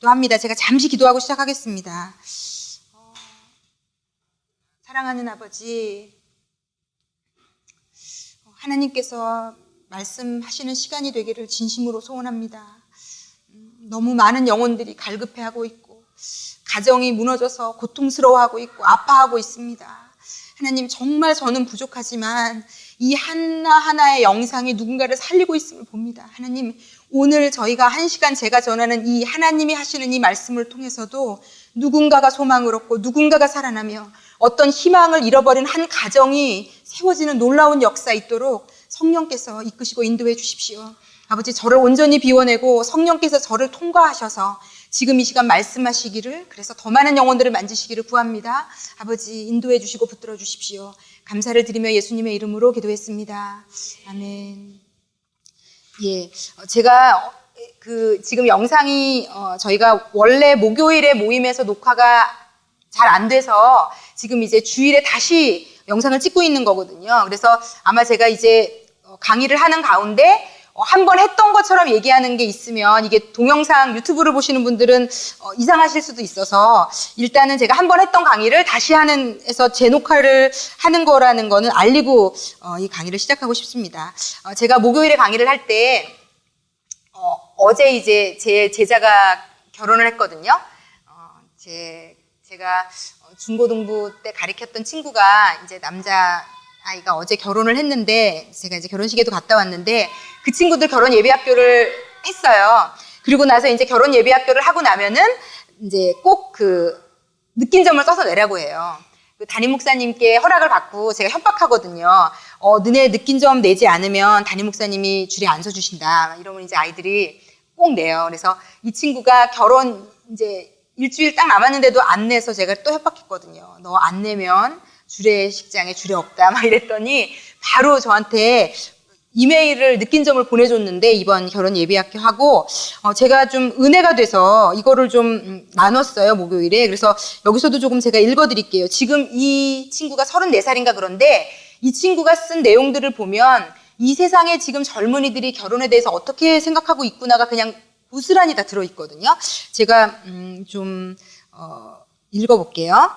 기도합니다. 제가 잠시 기도하고 시작하겠습니다. 사랑하는 아버지, 하나님께서 말씀하시는 시간이 되기를 진심으로 소원합니다. 너무 많은 영혼들이 갈급해하고 있고 가정이 무너져서 고통스러워하고 있고 아파하고 있습니다. 하나님, 정말 저는 부족하지만 이 하나하나의 영상이 누군가를 살리고 있음을 봅니다. 하나님, 오늘 저희가 1시간 제가 전하는 이 하나님이 하시는 이 말씀을 통해서도 누군가가 소망을 얻고 누군가가 살아나며 어떤 희망을 잃어버린 한 가정이 세워지는 놀라운 역사 있도록 성령께서 이끄시고 인도해 주십시오. 아버지, 저를 온전히 비워내고 성령께서 저를 통과하셔서 지금 이 시간 말씀하시기를, 그래서 더 많은 영혼들을 만지시기를 구합니다. 아버지, 인도해 주시고 붙들어 주십시오. 감사를 드리며 예수님의 이름으로 기도했습니다. 아멘. 예, 제가 지금 영상이 저희가 원래 목요일에 모임에서 녹화가 잘 안 돼서 지금 이제 주일에 다시 영상을 찍고 있는 거거든요. 그래서 아마 제가 이제 강의를 하는 가운데 한 번 했던 것처럼 얘기하는 게 있으면 이게 동영상 유튜브를 보시는 분들은 이상하실 수도 있어서 일단은 제가 한 번 했던 강의를 다시 해서 재녹화를 하는 거라는 거는 알리고 이 강의를 시작하고 싶습니다. 제가 목요일에 강의를 할 때 어제 이제 제 제자가 결혼을 했거든요. 제가 중고등부 때 가르쳤던 친구가 이제 남자아이가 어제 결혼을 했는데 제가 이제 결혼식에도 갔다 왔는데 그 친구들 결혼 예비학교를 했어요. 그리고 나서 이제 결혼 예비학교를 하고 나면은 이제 꼭 느낀 점을 써서 내라고 해요. 그 담임 목사님께 허락을 받고 제가 협박하거든요. 너네 느낀 점 내지 않으면 담임 목사님이 줄에 안 서주신다. 이러면 이제 아이들이 꼭 내요. 그래서 이 친구가 결혼 이제 일주일 딱 남았는데도 안 내서 제가 또 협박했거든요. 너 안 내면 주례식장에 줄에 없다. 막 이랬더니 바로 저한테 이메일을 느낀 점을 보내줬는데 이번 결혼 예비학교 하고 제가 좀 은혜가 돼서 이거를 좀 나눴어요, 목요일에. 그래서 여기서도 조금 제가 읽어드릴게요. 지금 이 친구가 34살인가 그런데 이 친구가 쓴 내용들을 보면 이 세상에 지금 젊은이들이 결혼에 대해서 어떻게 생각하고 있구나가 그냥 고스란히 다 들어있거든요. 제가 좀 읽어볼게요.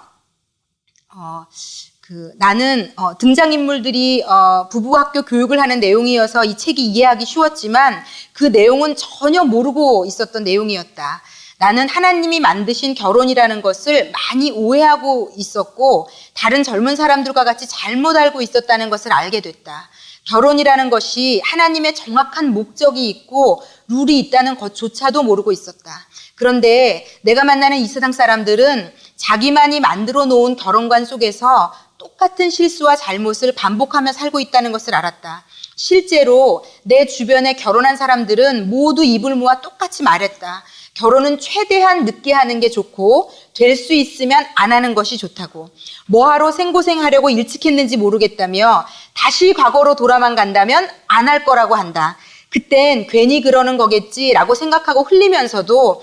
나는 등장인물들이 부부학교 교육을 하는 내용이어서 이 책이 이해하기 쉬웠지만 그 내용은 전혀 모르고 있었던 내용이었다. 나는 하나님이 만드신 결혼이라는 것을 많이 오해하고 있었고 다른 젊은 사람들과 같이 잘못 알고 있었다는 것을 알게 됐다. 결혼이라는 것이 하나님의 정확한 목적이 있고 룰이 있다는 것조차도 모르고 있었다. 그런데 내가 만나는 이 세상 사람들은 자기만이 만들어 놓은 결혼관 속에서 똑같은 실수와 잘못을 반복하며 살고 있다는 것을 알았다. 실제로 내 주변에 결혼한 사람들은 모두 입을 모아 똑같이 말했다. 결혼은 최대한 늦게 하는 게 좋고 될 수 있으면 안 하는 것이 좋다고. 뭐하러 생고생하려고 일찍 했는지 모르겠다며 다시 과거로 돌아만 간다면 안 할 거라고 한다. 그땐 괜히 그러는 거겠지라고 생각하고 흘리면서도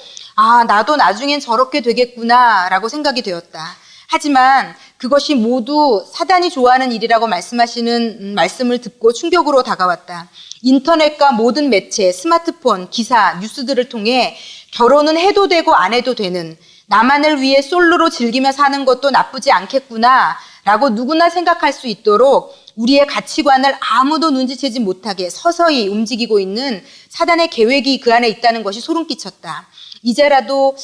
나도 나중엔 저렇게 되겠구나 라고 생각이 되었다. 하지만 그것이 모두 사단이 좋아하는 일이라고 말씀하시는 말씀을 듣고 충격으로 다가왔다. 인터넷과 모든 매체, 스마트폰, 기사, 뉴스들을 통해 결혼은 해도 되고 안 해도 되는, 나만을 위해 솔로로 즐기며 사는 것도 나쁘지 않겠구나 라고 누구나 생각할 수 있도록 우리의 가치관을 아무도 눈치채지 못하게 서서히 움직이고 있는 사단의 계획이 그 안에 있다는 것이 소름 끼쳤다. 이제라도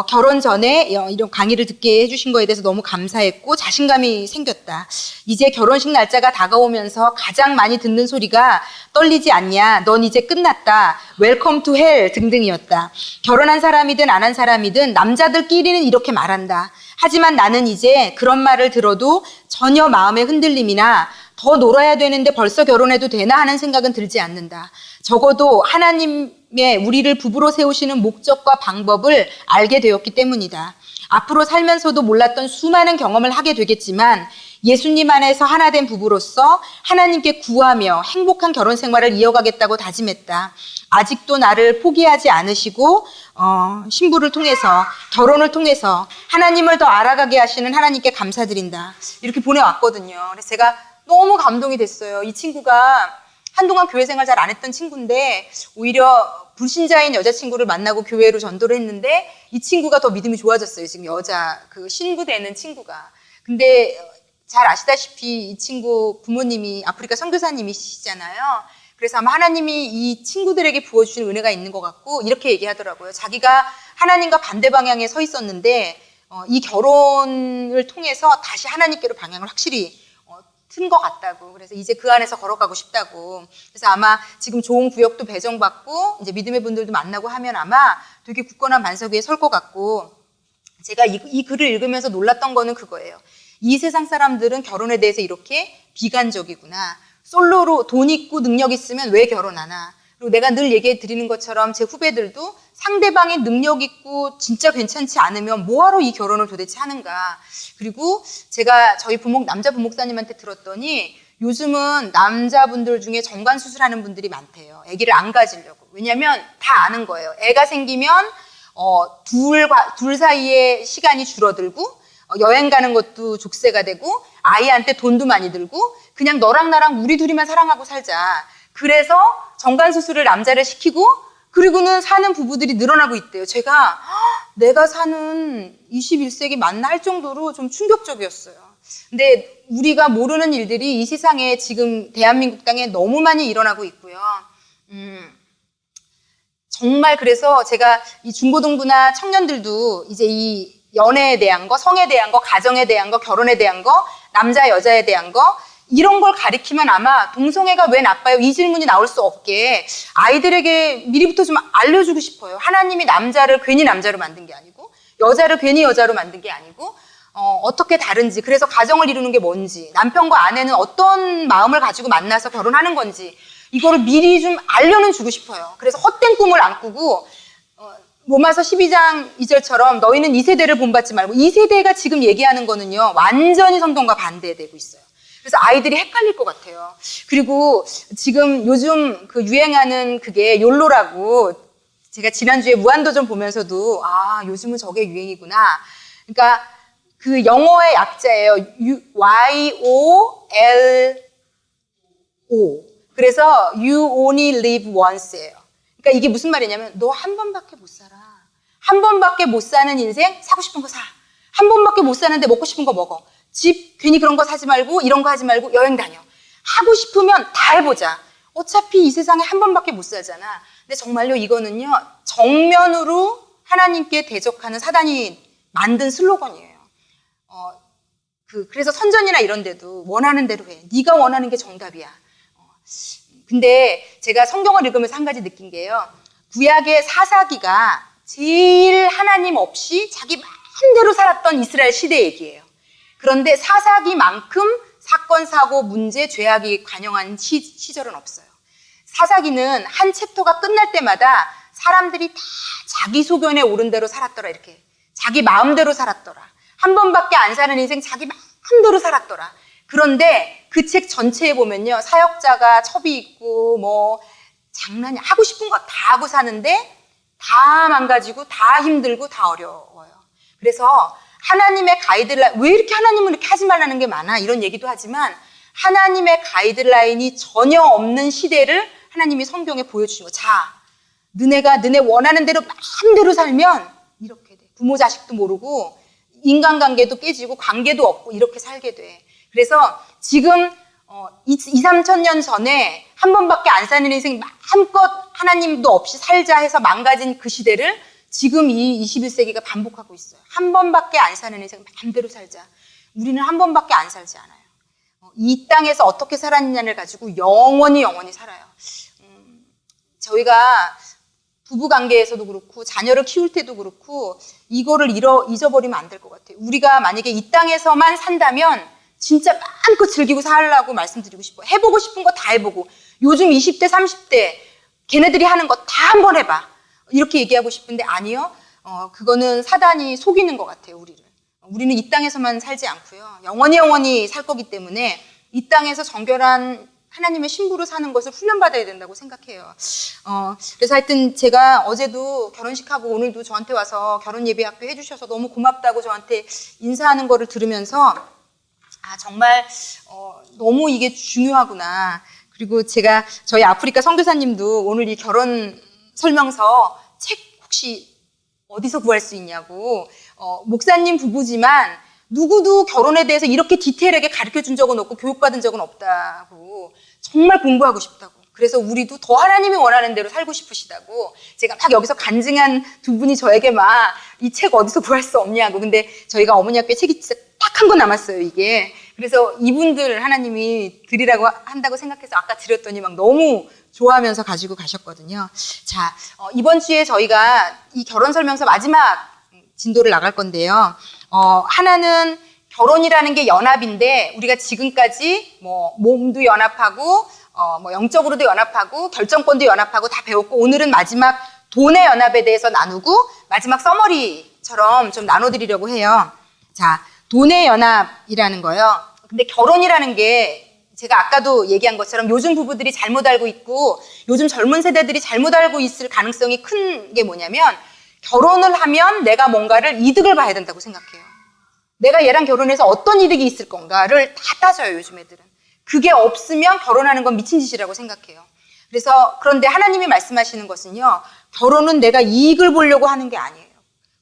결혼 전에 이런 강의를 듣게 해주신 거에 대해서 너무 감사했고 자신감이 생겼다. 이제 결혼식 날짜가 다가오면서 가장 많이 듣는 소리가 떨리지 않냐, 넌 이제 끝났다, 웰컴 투 헬 등등이었다. 결혼한 사람이든 안 한 사람이든 남자들끼리는 이렇게 말한다. 하지만 나는 이제 그런 말을 들어도 전혀 마음의 흔들림이나 더 놀아야 되는데 벌써 결혼해도 되나 하는 생각은 들지 않는다. 적어도 하나님의 우리를 부부로 세우시는 목적과 방법을 알게 되었기 때문이다. 앞으로 살면서도 몰랐던 수많은 경험을 하게 되겠지만 예수님 안에서 하나 된 부부로서 하나님께 구하며 행복한 결혼 생활을 이어가겠다고 다짐했다. 아직도 나를 포기하지 않으시고 신부를 통해서, 결혼을 통해서 하나님을 더 알아가게 하시는 하나님께 감사드린다. 이렇게 보내왔거든요. 그래서 제가 너무 감동이 됐어요. 이 친구가 한동안 교회 생활 잘 안 했던 친구인데 오히려 불신자인 여자친구를 만나고 교회로 전도를 했는데 이 친구가 더 믿음이 좋아졌어요. 지금 여자 그 신부 되는 친구가. 근데 잘 아시다시피 이 친구 부모님이 아프리카 선교사님이시잖아요. 그래서 아마 하나님이 이 친구들에게 부어주신 은혜가 있는 것 같고 이렇게 얘기하더라고요. 자기가 하나님과 반대 방향에 서 있었는데 이 결혼을 통해서 다시 하나님께로 방향을 확실히 튼 것 같다고. 그래서 이제 그 안에서 걸어가고 싶다고. 그래서 아마 지금 좋은 구역도 배정받고 이제 믿음의 분들도 만나고 하면 아마 되게 굳건한 반석 위에 설 것 같고, 제가 이 글을 읽으면서 놀랐던 거는 그거예요. 이 세상 사람들은 결혼에 대해서 이렇게 비관적이구나. 솔로로 돈 있고 능력 있으면 왜 결혼하나. 그리고 내가 늘 얘기해 드리는 것처럼 제 후배들도 상대방이 능력 있고 진짜 괜찮지 않으면 뭐하러 이 결혼을 도대체 하는가. 그리고 제가 저희 남자 부목사님한테 들었더니 요즘은 남자분들 중에 정관수술하는 분들이 많대요. 아기를 안 가지려고. 왜냐면 다 아는 거예요. 애가 생기면 둘 사이에 시간이 줄어들고 여행 가는 것도 족쇄가 되고 아이한테 돈도 많이 들고 그냥 너랑 나랑 우리 둘이만 사랑하고 살자. 그래서 정관수술을 남자를 시키고 그리고는 사는 부부들이 늘어나고 있대요. 내가 사는 21세기 맞나 할 정도로 좀 충격적이었어요. 근데 우리가 모르는 일들이 이 세상에 지금 대한민국 땅에 너무 많이 일어나고 있고요. 정말 그래서 제가 이 중고등부나 청년들도 이제 이 연애에 대한 거, 성에 대한 거, 가정에 대한 거, 결혼에 대한 거, 남자 여자에 대한 거 이런 걸 가리키면 아마 동성애가 왜 나빠요? 이 질문이 나올 수 없게 아이들에게 미리부터 좀 알려주고 싶어요. 하나님이 남자를 괜히 남자로 만든 게 아니고 여자를 괜히 여자로 만든 게 아니고 어떻게 다른지, 그래서 가정을 이루는 게 뭔지, 남편과 아내는 어떤 마음을 가지고 만나서 결혼하는 건지 이거를 미리 좀 알려는 주고 싶어요. 그래서 헛된 꿈을 안 꾸고 로마서 12장 2절처럼 너희는 이 세대를 본받지 말고, 이 세대가 지금 얘기하는 거는요 완전히 성경과 반대되고 있어요. 그래서 아이들이 헷갈릴 것 같아요. 그리고 지금 요즘 그 유행하는 그게 욜로라고, 제가 지난주에 무한도전 보면서도 요즘은 저게 유행이구나. 그러니까 그 영어의 약자예요. YOLO. 그래서 you only live once예요. 그러니까 이게 무슨 말이냐면 너 한 번밖에 못 살아. 한 번밖에 못 사는 인생, 사고 싶은 거 사. 한 번밖에 못 사는데 먹고 싶은 거 먹어. 집 괜히 그런 거 사지 말고 이런 거 하지 말고 여행 다녀. 하고 싶으면 다 해보자. 어차피 이 세상에 한 번밖에 못 살잖아. 근데 정말로 이거는요 정면으로 하나님께 대적하는 사단이 만든 슬로건이에요. 그래서 선전이나 이런 데도 원하는 대로 해. 네가 원하는 게 정답이야. 근데 제가 성경을 읽으면서 한 가지 느낀 게요. 구약의 사사기가 제일 하나님 없이 자기 마음대로 살았던 이스라엘 시대 얘기예요. 그런데 사사기만큼 사건, 사고, 문제, 죄악이 관영한 시절은 없어요. 사사기는 한 챕터가 끝날 때마다 사람들이 다 자기 소견에 오른 대로 살았더라, 이렇게. 자기 마음대로 살았더라. 한 번밖에 안 사는 인생 자기 마음대로 살았더라. 그런데 그 책 전체에 보면요, 사역자가 첩이 있고 장난이, 하고 싶은 거 다 하고 사는데 다 망가지고 다 힘들고 다 어려워요. 그래서 하나님의 가이드라인, 왜 이렇게 하나님은 이렇게 하지 말라는 게 많아? 이런 얘기도 하지만 하나님의 가이드라인이 전혀 없는 시대를 하나님이 성경에 보여주신 거. 자, 너네가 너네 원하는 대로 마음대로 살면 이렇게 돼. 부모 자식도 모르고 인간관계도 깨지고 관계도 없고 이렇게 살게 돼. 그래서 지금 2,3천 년 전에 한 번밖에 안 사는 인생 마음껏 하나님도 없이 살자 해서 망가진 그 시대를 지금 이 21세기가 반복하고 있어요. 한 번밖에 안 사는 인생 마음대로 살자. 우리는 한 번밖에 안 살지 않아요. 이 땅에서 어떻게 살았느냐를 가지고 영원히 살아요. 저희가 부부관계에서도 그렇고 자녀를 키울 때도 그렇고 이거를 잊어버리면 안 될 것 같아요. 우리가 만약에 이 땅에서만 산다면 진짜 마음껏 즐기고 살라고 말씀드리고 싶어요. 해보고 싶은 거 다 해보고, 요즘 20대, 30대 걔네들이 하는 거 다 한번 해봐. 이렇게 얘기하고 싶은데 아니요. 그거는 사단이 속이는 것 같아요, 우리를. 우리는 이 땅에서만 살지 않고요. 영원히 살 거기 때문에 이 땅에서 정결한 하나님의 신부로 사는 것을 훈련받아야 된다고 생각해요. 그래서 하여튼 제가 어제도 결혼식하고 오늘도 저한테 와서 결혼 예배학교 해주셔서 너무 고맙다고 저한테 인사하는 거를 들으면서 정말 너무 이게 중요하구나. 그리고 제가 저희 아프리카 선교사님도 오늘 이 결혼 설명서 책 혹시 어디서 구할 수 있냐고. 목사님 부부지만 누구도 결혼에 대해서 이렇게 디테일하게 가르쳐준 적은 없고 교육받은 적은 없다고. 정말 공부하고 싶다고. 그래서 우리도 더 하나님이 원하는 대로 살고 싶으시다고. 제가 막 여기서 간증한 두 분이 저에게 막 이 책 어디서 구할 수 없냐고. 근데 저희가 어머니 학교에 책이 진짜 딱 한 권 남았어요, 이게. 그래서 이분들 하나님이 드리라고 한다고 생각해서 아까 드렸더니 막 너무 좋아하면서 가지고 가셨거든요. 자, 이번 주에 저희가 이 결혼 설명서 마지막 진도를 나갈 건데요. 하나는 결혼이라는 게 연합인데 우리가 지금까지 뭐 몸도 연합하고 뭐 영적으로도 연합하고 결정권도 연합하고 다 배웠고 오늘은 마지막 돈의 연합에 대해서 나누고 마지막 서머리처럼 좀 나눠드리려고 해요. 자, 돈의 연합이라는 거요. 근데 결혼이라는 게 제가 아까도 얘기한 것처럼 요즘 부부들이 잘못 알고 있고 요즘 젊은 세대들이 잘못 알고 있을 가능성이 큰 게 뭐냐면 결혼을 하면 내가 뭔가를 이득을 봐야 된다고 생각해요. 내가 얘랑 결혼해서 어떤 이득이 있을 건가를 다 따져요, 요즘 애들은. 그게 없으면 결혼하는 건 미친 짓이라고 생각해요. 그래서 그런데 하나님이 말씀하시는 것은요. 결혼은 내가 이익을 보려고 하는 게 아니에요.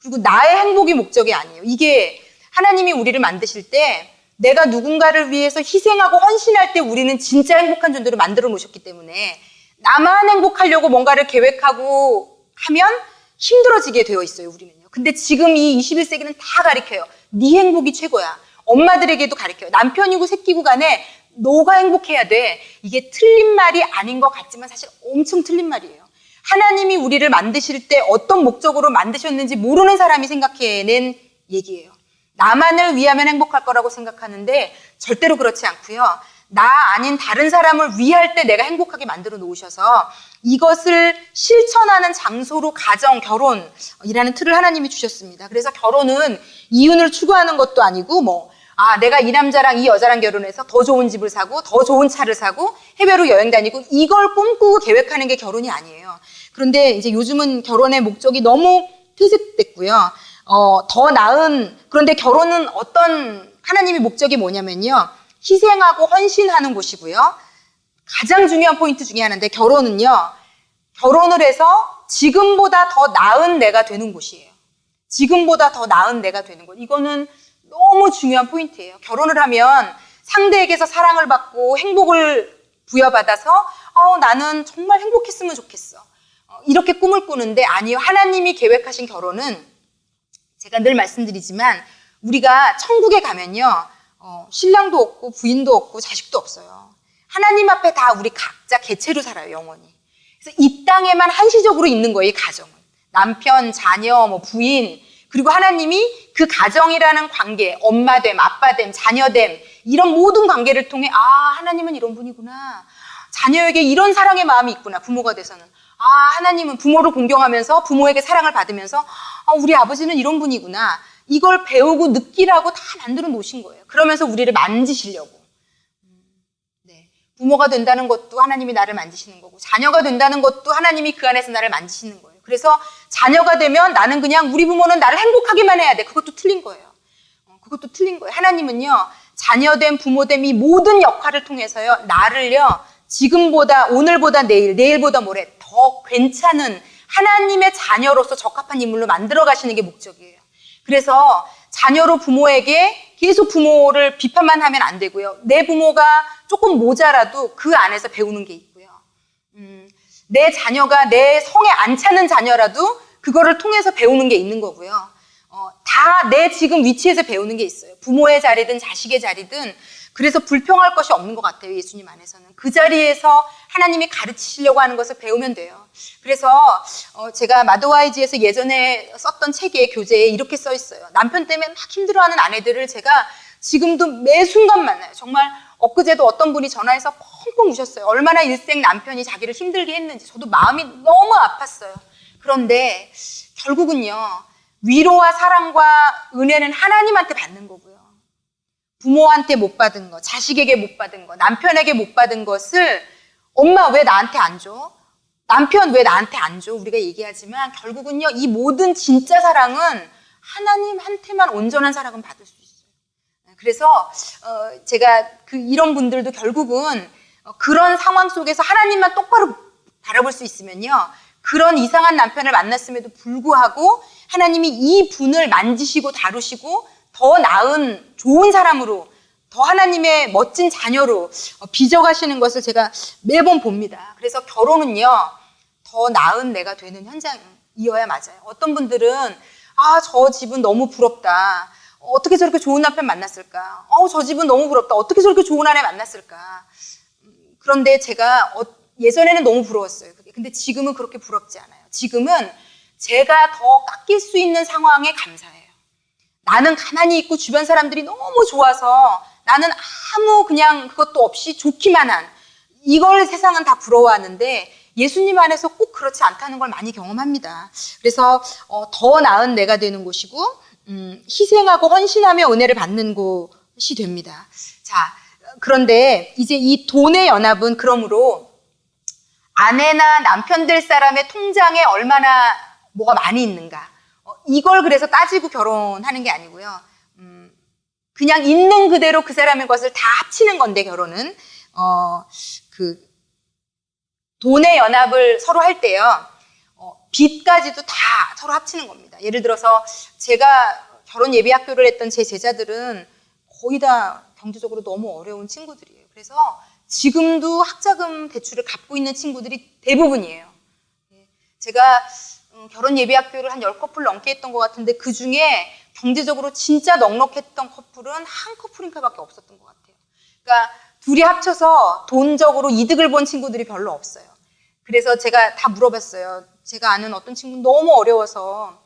그리고 나의 행복이 목적이 아니에요. 이게 하나님이 우리를 만드실 때 내가 누군가를 위해서 희생하고 헌신할 때 우리는 진짜 행복한 존재로 만들어 놓으셨기 때문에 나만 행복하려고 뭔가를 계획하고 하면 힘들어지게 되어 있어요, 우리는요. 근데 지금 이 21세기는 다 가르쳐요. 네 행복이 최고야. 엄마들에게도 가르쳐요. 남편이고 새끼고 간에 너가 행복해야 돼. 이게 틀린 말이 아닌 것 같지만 사실 엄청 틀린 말이에요. 하나님이 우리를 만드실 때 어떤 목적으로 만드셨는지 모르는 사람이 생각해낸 얘기예요. 나만을 위하면 행복할 거라고 생각하는데 절대로 그렇지 않고요. 나 아닌 다른 사람을 위할 때 내가 행복하게 만들어 놓으셔서 이것을 실천하는 장소로 가정, 결혼이라는 틀을 하나님이 주셨습니다. 그래서 결혼은 이윤을 추구하는 것도 아니고 내가 이 남자랑 이 여자랑 결혼해서 더 좋은 집을 사고 더 좋은 차를 사고 해외로 여행 다니고 이걸 꿈꾸고 계획하는 게 결혼이 아니에요. 그런데 이제 요즘은 결혼의 목적이 너무 퇴색됐고요. 더 나은, 그런데 결혼은 어떤 하나님의 목적이 뭐냐면요. 희생하고 헌신하는 곳이고요. 가장 중요한 포인트 중에 하나인데 결혼은요. 결혼을 해서 지금보다 더 나은 내가 되는 곳이에요. 지금보다 더 나은 내가 되는 곳. 이거는 너무 중요한 포인트예요. 결혼을 하면 상대에게서 사랑을 받고 행복을 부여받아서 나는 정말 행복했으면 좋겠어. 이렇게 꿈을 꾸는데 아니요. 하나님이 계획하신 결혼은 제가 늘 말씀드리지만 우리가 천국에 가면요. 신랑도 없고 부인도 없고 자식도 없어요. 하나님 앞에 다 우리 각자 개체로 살아요, 영원히. 그래서 이 땅에만 한시적으로 있는 거예요, 이 가정은. 남편, 자녀, 부인, 그리고 하나님이 그 가정이라는 관계, 엄마됨, 아빠됨, 자녀됨, 이런 모든 관계를 통해 하나님은 이런 분이구나. 자녀에게 이런 사랑의 마음이 있구나, 부모가 돼서는. 하나님은 부모를 공경하면서 부모에게 사랑을 받으면서 우리 아버지는 이런 분이구나. 이걸 배우고 느끼라고 다 만들어 놓으신 거예요. 그러면서 우리를 만지시려고. 네. 부모가 된다는 것도 하나님이 나를 만지시는 거고 자녀가 된다는 것도 하나님이 그 안에서 나를 만지시는 거예요. 그래서 자녀가 되면 나는 그냥 우리 부모는 나를 행복하게만 해야 돼. 그것도 틀린 거예요. 그것도 틀린 거예요. 하나님은요. 자녀됨, 부모됨 이 모든 역할을 통해서요. 나를요. 지금보다 오늘보다 내일보다 모레 더 괜찮은 하나님의 자녀로서 적합한 인물로 만들어 가시는 게 목적이에요. 그래서 자녀로 부모에게 계속 부모를 비판만 하면 안 되고요. 내 부모가 조금 모자라도 그 안에서 배우는 게 있고요. 내 자녀가 내 성에 안 차는 자녀라도 그거를 통해서 배우는 게 있는 거고요. 다 내 지금 위치에서 배우는 게 있어요. 부모의 자리든 자식의 자리든 그래서 불평할 것이 없는 것 같아요. 예수님 안에서는. 그 자리에서 하나님이 가르치시려고 하는 것을 배우면 돼요. 그래서 제가 마더와이즈에서 예전에 썼던 책의 교재에 이렇게 써 있어요. 남편 때문에 막 힘들어하는 아내들을 제가 지금도 매 순간 만나요. 정말 엊그제도 어떤 분이 전화해서 펑펑 우셨어요. 얼마나 일생 남편이 자기를 힘들게 했는지 저도 마음이 너무 아팠어요. 그런데 결국은요. 위로와 사랑과 은혜는 하나님한테 받는 거고요. 부모한테 못 받은 거, 자식에게 못 받은 거, 남편에게 못 받은 것을 엄마 왜 나한테 안 줘? 남편 왜 나한테 안 줘? 우리가 얘기하지만 결국은요. 이 모든 진짜 사랑은 하나님한테만 온전한 사랑은 받을 수 있어요. 그래서 제가 이런 분들도 결국은 그런 상황 속에서 하나님만 똑바로 바라볼 수 있으면요. 그런 이상한 남편을 만났음에도 불구하고 하나님이 이 분을 만지시고 다루시고 더 나은 좋은 사람으로, 더 하나님의 멋진 자녀로 빚어가시는 것을 제가 매번 봅니다. 그래서 결혼은요, 더 나은 내가 되는 현장이어야 맞아요. 어떤 분들은 저 집은 너무 부럽다. 어떻게 저렇게 좋은 남편 만났을까? 저 집은 너무 부럽다. 어떻게 저렇게 좋은 아내 만났을까? 그런데 제가 예전에는 너무 부러웠어요. 근데 지금은 그렇게 부럽지 않아요. 지금은 제가 더 깎일 수 있는 상황에 감사해요. 나는 가만히 있고 주변 사람들이 너무 좋아서 나는 아무 그냥 그것도 없이 좋기만 한, 이걸 세상은 다 부러워하는데 예수님 안에서 꼭 그렇지 않다는 걸 많이 경험합니다. 그래서 더 나은 내가 되는 곳이고 희생하고 헌신하며 은혜를 받는 곳이 됩니다. 자, 그런데 이제 이 돈의 연합은 그러므로 아내나 남편 될 사람의 통장에 얼마나 뭐가 많이 있는가, 이걸 그래서 따지고 결혼하는 게 아니고요. 그냥 있는 그대로 그 사람의 것을 다 합치는 건데, 결혼은 그 돈의 연합을 서로 할 때요, 빚까지도 다 서로 합치는 겁니다. 예를 들어서 제가 결혼 예비학교를 했던 제 제자들은 거의 다 경제적으로 너무 어려운 친구들이에요. 그래서 지금도 학자금 대출을 갚고 있는 친구들이 대부분이에요. 제가 결혼 예비학교를 한 10커플 넘게 했던 것 같은데 그 중에 경제적으로 진짜 넉넉했던 커플은 한 커플인가밖에 없었던 것 같아요. 그러니까 둘이 합쳐서 돈적으로 이득을 본 친구들이 별로 없어요. 그래서 제가 다 물어봤어요. 제가 아는 어떤 친구는 너무 어려워서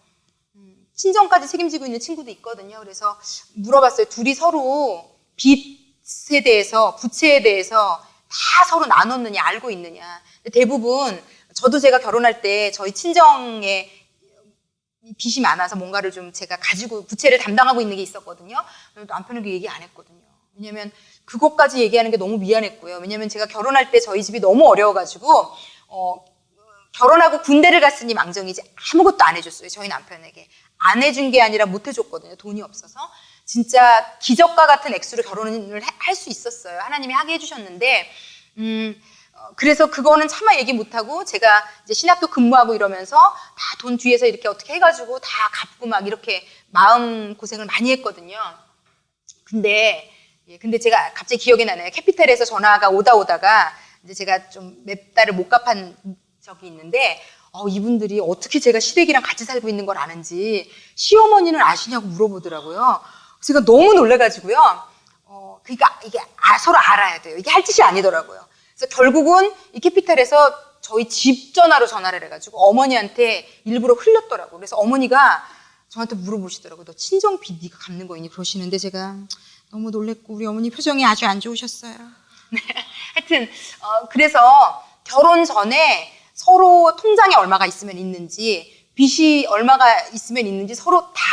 친정까지 책임지고 있는 친구도 있거든요. 그래서 물어봤어요. 둘이 서로 빚에 대해서, 부채에 대해서 다 서로 나눴느냐, 알고 있느냐. 대부분 저도 제가 결혼할 때 저희 친정에 빚이 많아서 뭔가를 좀 제가 가지고 부채를 담당하고 있는 게 있었거든요. 남편에게 얘기 안 했거든요. 왜냐면 그것까지 얘기하는 게 너무 미안했고요. 왜냐면 제가 결혼할 때 저희 집이 너무 어려워가지고 결혼하고 군대를 갔으니 망정이지 아무것도 안 해줬어요. 저희 남편에게. 안 해준 게 아니라 못 해줬거든요. 돈이 없어서. 진짜 기적과 같은 액수로 결혼을 할 수 있었어요. 하나님이 하게 해주셨는데 그래서 그거는 차마 얘기 못하고 제가 이제 신학교 근무하고 이러면서 다 돈 뒤에서 이렇게 어떻게 해가지고 다 갚고 막 이렇게 마음 고생을 많이 했거든요. 근데 제가 갑자기 기억이 나네요. 캐피탈에서 전화가 오다가 이제 제가 좀 몇 달을 못 갚은 적이 있는데 이분들이 어떻게 제가 시댁이랑 같이 살고 있는 걸 아는지 시어머니는 아시냐고 물어보더라고요. 제가 너무 놀라가지고요. 그러니까 이게 서로 알아야 돼요. 이게 할 짓이 아니더라고요. 그래서 결국은 이 캐피탈에서 저희 집 전화로 전화를 해가지고 어머니한테 일부러 흘렸더라고요. 그래서 어머니가 저한테 물어보시더라고요. 너 친정 빚 네가 갚는 거이니? 그러시는데 제가 너무 놀랬고 우리 어머니 표정이 아주 안 좋으셨어요. 네. 하여튼 그래서 결혼 전에 서로 통장에 얼마가 있으면 있는지, 빚이 얼마가 있으면 있는지 서로 다.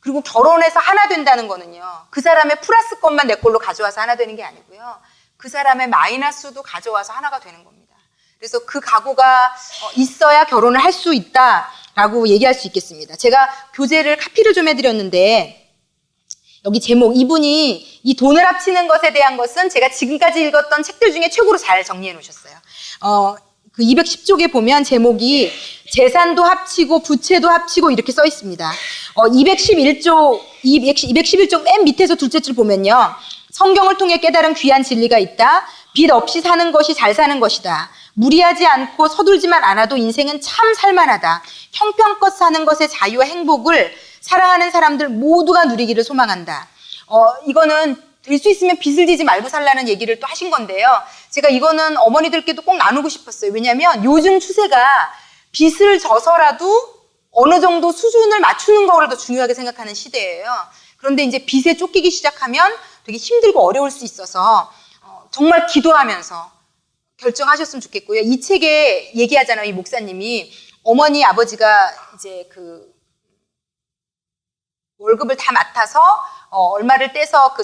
그리고 결혼해서 하나 된다는 거는요, 그 사람의 플러스 것만 내 걸로 가져와서 하나 되는 게 아니고요, 그 사람의 마이너스도 가져와서 하나가 되는 겁니다. 그래서 그 각오가 있어야 결혼을 할 수 있다라고 얘기할 수 있겠습니다. 제가 교재를 카피를 좀 해드렸는데 여기 제목, 이분이 이 돈을 합치는 것에 대한 것은 제가 지금까지 읽었던 책들 중에 최고로 잘 정리해 놓으셨어요. 그 210쪽에 보면 제목이 재산도 합치고 부채도 합치고 이렇게 써 있습니다. 211쪽 맨 밑에서 둘째 줄 보면요, 성경을 통해 깨달은 귀한 진리가 있다. 빚 없이 사는 것이 잘 사는 것이다. 무리하지 않고 서둘지만 않아도 인생은 참 살만하다. 형편껏 사는 것의 자유와 행복을 사랑하는 사람들 모두가 누리기를 소망한다. 이거는 될 수 있으면 빚을 지지 말고 살라는 얘기를 또 하신 건데요. 제가 이거는 어머니들께도 꼭 나누고 싶었어요. 왜냐하면 요즘 추세가 빚을 져서라도 어느 정도 수준을 맞추는 거를 더 중요하게 생각하는 시대예요. 그런데 이제 빚에 쫓기기 시작하면 되게 힘들고 어려울 수 있어서 정말 기도하면서 결정하셨으면 좋겠고요. 이 책에 얘기하잖아요. 이 목사님이 어머니 아버지가 이제 그 월급을 다 맡아서 얼마를 떼서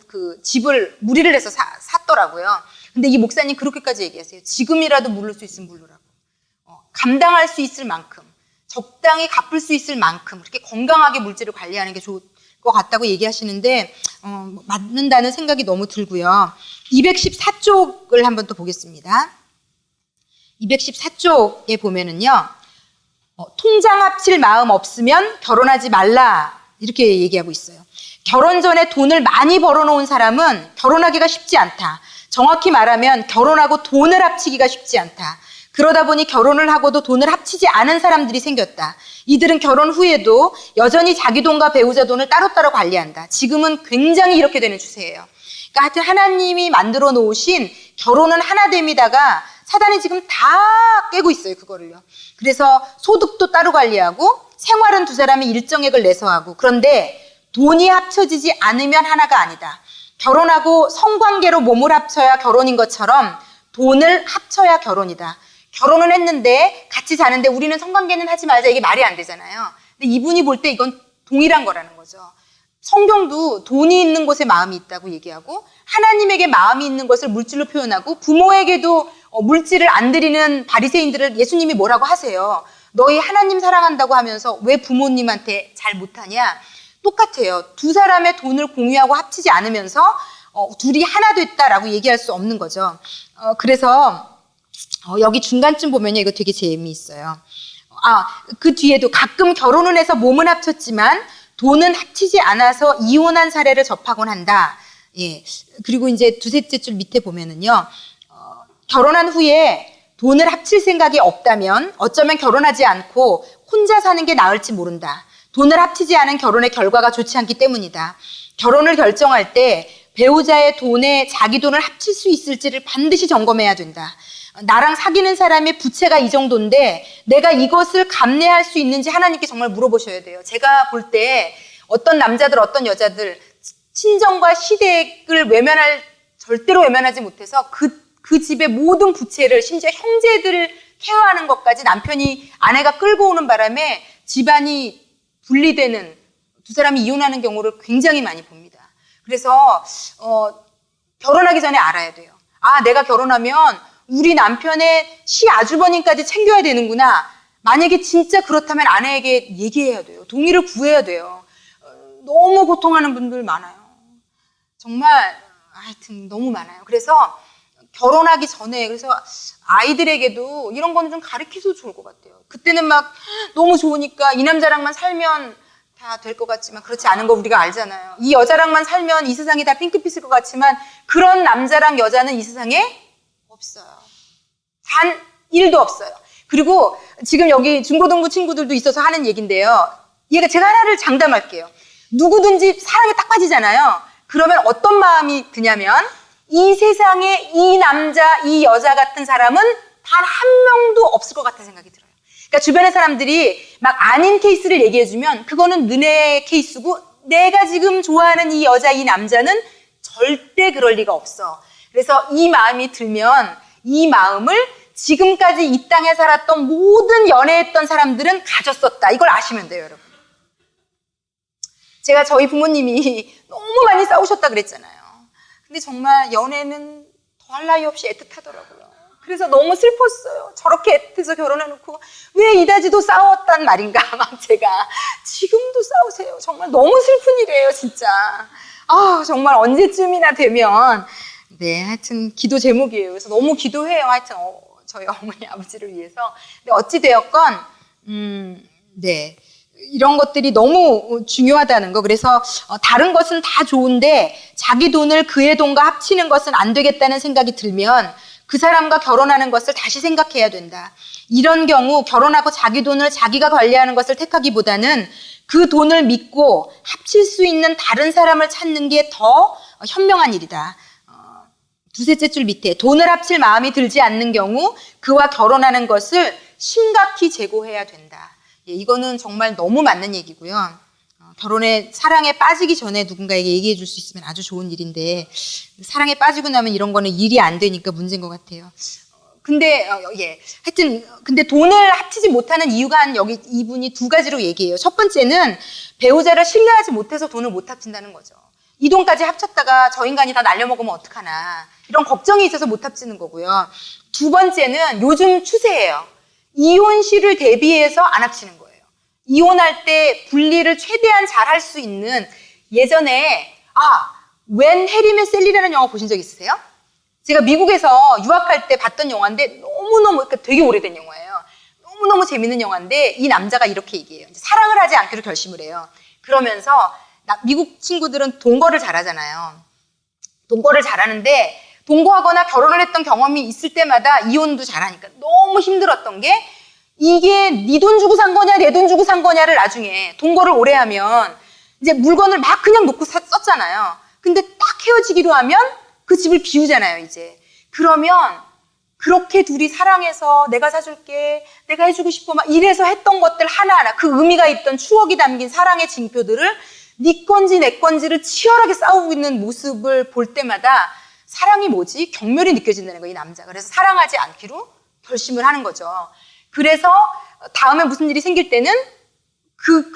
그 집을 무리를 해서 샀더라고요. 근데 이 목사님 그렇게까지 얘기하세요. 지금이라도 물을 수 있으면 물으라고. 감당할 수 있을 만큼, 적당히 갚을 수 있을 만큼 그렇게 건강하게 물질을 관리하는 게 좋을 것 같다고 얘기하시는데 맞는다는 생각이 너무 들고요. 214쪽을 한번 또 보겠습니다. 214쪽에 보면은요, 통장 합칠 마음 없으면 결혼하지 말라 이렇게 얘기하고 있어요. 결혼 전에 돈을 많이 벌어놓은 사람은 결혼하기가 쉽지 않다. 정확히 말하면 결혼하고 돈을 합치기가 쉽지 않다. 그러다 보니 결혼을 하고도 돈을 합치지 않은 사람들이 생겼다. 이들은 결혼 후에도 여전히 자기 돈과 배우자 돈을 따로따로 관리한다. 지금은 굉장히 이렇게 되는 추세예요. 그러니까 하여튼 하나님이 만들어 놓으신 결혼은 하나됨이다가 사단이 지금 다 깨고 있어요, 그거를요. 그래서 소득도 따로 관리하고 생활은 두 사람이 일정액을 내서 하고, 그런데 돈이 합쳐지지 않으면 하나가 아니다. 결혼하고 성관계로 몸을 합쳐야 결혼인 것처럼 돈을 합쳐야 결혼이다. 결혼은 했는데 같이 자는데 우리는 성관계는 하지 말자, 이게 말이 안 되잖아요. 근데 이분이 볼 때 이건 동일한 거라는 거죠. 성경도 돈이 있는 곳에 마음이 있다고 얘기하고, 하나님에게 마음이 있는 것을 물질로 표현하고, 부모에게도 물질을 안 드리는 바리새인들을 예수님이 뭐라고 하세요? 너희 하나님 사랑한다고 하면서 왜 부모님한테 잘 못하냐? 똑같아요. 두 사람의 돈을 공유하고 합치지 않으면서 둘이 하나 됐다라고 얘기할 수 없는 거죠. 그래서 여기 중간쯤 보면요, 이거 되게 재미있어요. 그 뒤에도 가끔 결혼은 해서 몸은 합쳤지만 돈은 합치지 않아서 이혼한 사례를 접하곤 한다. 예. 그리고 이제 두셋째 줄 밑에 보면은요, 결혼한 후에 돈을 합칠 생각이 없다면 어쩌면 결혼하지 않고 혼자 사는 게 나을지 모른다. 돈을 합치지 않은 결혼의 결과가 좋지 않기 때문이다. 결혼을 결정할 때 배우자의 돈에 자기 돈을 합칠 수 있을지를 반드시 점검해야 된다. 나랑 사귀는 사람의 부채가 이 정도인데 내가 이것을 감내할 수 있는지 하나님께 정말 물어보셔야 돼요. 제가 볼 때 어떤 남자들, 어떤 여자들 친정과 시댁을 절대로 외면하지 못해서 그 집의 모든 부채를, 심지어 형제들을 케어하는 것까지 남편이, 아내가 끌고 오는 바람에 집안이 분리되는, 두 사람이 이혼하는 경우를 굉장히 많이 봅니다. 그래서 결혼하기 전에 알아야 돼요. 내가 결혼하면 우리 남편의 시아주버님까지 챙겨야 되는구나. 만약에 진짜 그렇다면 아내에게 얘기해야 돼요. 동의를 구해야 돼요. 너무 고통하는 분들 많아요. 정말 하여튼 너무 많아요. 그래서 결혼하기 전에, 그래서 아이들에게도 이런 거는 좀 가르쳐도 좋을 것 같아요. 그때는 막 너무 좋으니까 이 남자랑만 살면 다 될 것 같지만 그렇지 않은 거 우리가 알잖아요. 이 여자랑만 살면 이 세상이 다 핑크빛일 것 같지만 그런 남자랑 여자는 이 세상에 없어요. 단 1도 없어요. 그리고 지금 여기 중고등부 친구들도 있어서 하는 얘기인데요. 제가 하나를 장담할게요. 누구든지 사랑에 딱 빠지잖아요. 그러면 어떤 마음이 드냐면 이 세상에 이 남자, 이 여자 같은 사람은 단 한 명도 없을 것 같은 생각이 들어요. 그러니까 주변의 사람들이 막 아닌 케이스를 얘기해주면 그거는 너네 케이스고 내가 지금 좋아하는 이 여자, 이 남자는 절대 그럴 리가 없어. 그래서 이 마음이 들면 이 마음을 지금까지 이 땅에 살았던 모든 연애했던 사람들은 가졌었다. 이걸 아시면 돼요, 여러분. 제가 저희 부모님이 너무 많이 싸우셨다 그랬잖아요. 근데 정말 연애는 더할 나위 없이 애틋하더라고요. 그래서 너무 슬펐어요. 저렇게 애틋해서 결혼해놓고 왜 이다지도 싸웠단 말인가. 막 제가 지금도 싸우세요. 정말 너무 슬픈 일이에요, 진짜. 정말 언제쯤이나 되면 하여튼 기도 제목이에요. 그래서 너무 기도해요. 하여튼 저희 어머니 아버지를 위해서. 근데 어찌 되었건 이런 것들이 너무 중요하다는 거. 그래서 다른 것은 다 좋은데 자기 돈을 그의 돈과 합치는 것은 안 되겠다는 생각이 들면 그 사람과 결혼하는 것을 다시 생각해야 된다. 이런 경우 결혼하고 자기 돈을 자기가 관리하는 것을 택하기보다는 그 돈을 믿고 합칠 수 있는 다른 사람을 찾는 게 더 현명한 일이다. 두셋째 줄 밑에 돈을 합칠 마음이 들지 않는 경우 그와 결혼하는 것을 심각히 재고해야 된다. 이거는 정말 너무 맞는 얘기고요. 결혼에 사랑에 빠지기 전에 누군가에게 얘기해 줄 수 있으면 아주 좋은 일인데 사랑에 빠지고 나면 이런 거는 일이 안 되니까 문제인 것 같아요. 근데 근데 돈을 합치지 못하는 이유가 여기 이분이 두 가지로 얘기해요. 첫 번째는 배우자를 신뢰하지 못해서 돈을 못 합친다는 거죠. 이 돈까지 합쳤다가 저 인간이 다 날려먹으면 어떡하나 이런 걱정이 있어서 못 합치는 거고요. 두 번째는 요즘 추세예요. 이혼 시를 대비해서 안 합치는 거예요. 이혼할 때 분리를 최대한 잘 할 수 있는, 예전에 When Harry Met Sally라는 영화 보신 적 있으세요? 제가 미국에서 유학할 때 봤던 영화인데 너무너무 되게 오래된 영화예요. 너무너무 재밌는 영화인데 이 남자가 이렇게 얘기해요. 사랑을 하지 않기로 결심을 해요. 그러면서 미국 친구들은 동거를 잘하잖아요. 동거를 잘하는데 동거하거나 결혼을 했던 경험이 있을 때마다 이혼도 잘하니까 너무 힘들었던 게 이게 네 돈 주고 산 거냐 내 돈 주고 산 거냐를 나중에 동거를 오래 하면 이제 물건을 막 그냥 놓고 썼잖아요. 근데 딱 헤어지기로 하면 그 집을 비우잖아요, 이제. 그러면 그렇게 둘이 사랑해서 내가 사줄게, 내가 해주고 싶어 막 이래서 했던 것들 하나하나 그 의미가 있던 추억이 담긴 사랑의 징표들을 네 건지 내 건지를 치열하게 싸우고 있는 모습을 볼 때마다 사랑이 뭐지? 경멸이 느껴진다는 거예요, 이 남자가. 그래서 사랑하지 않기로 결심을 하는 거죠. 그래서 다음에 무슨 일이 생길 때는 그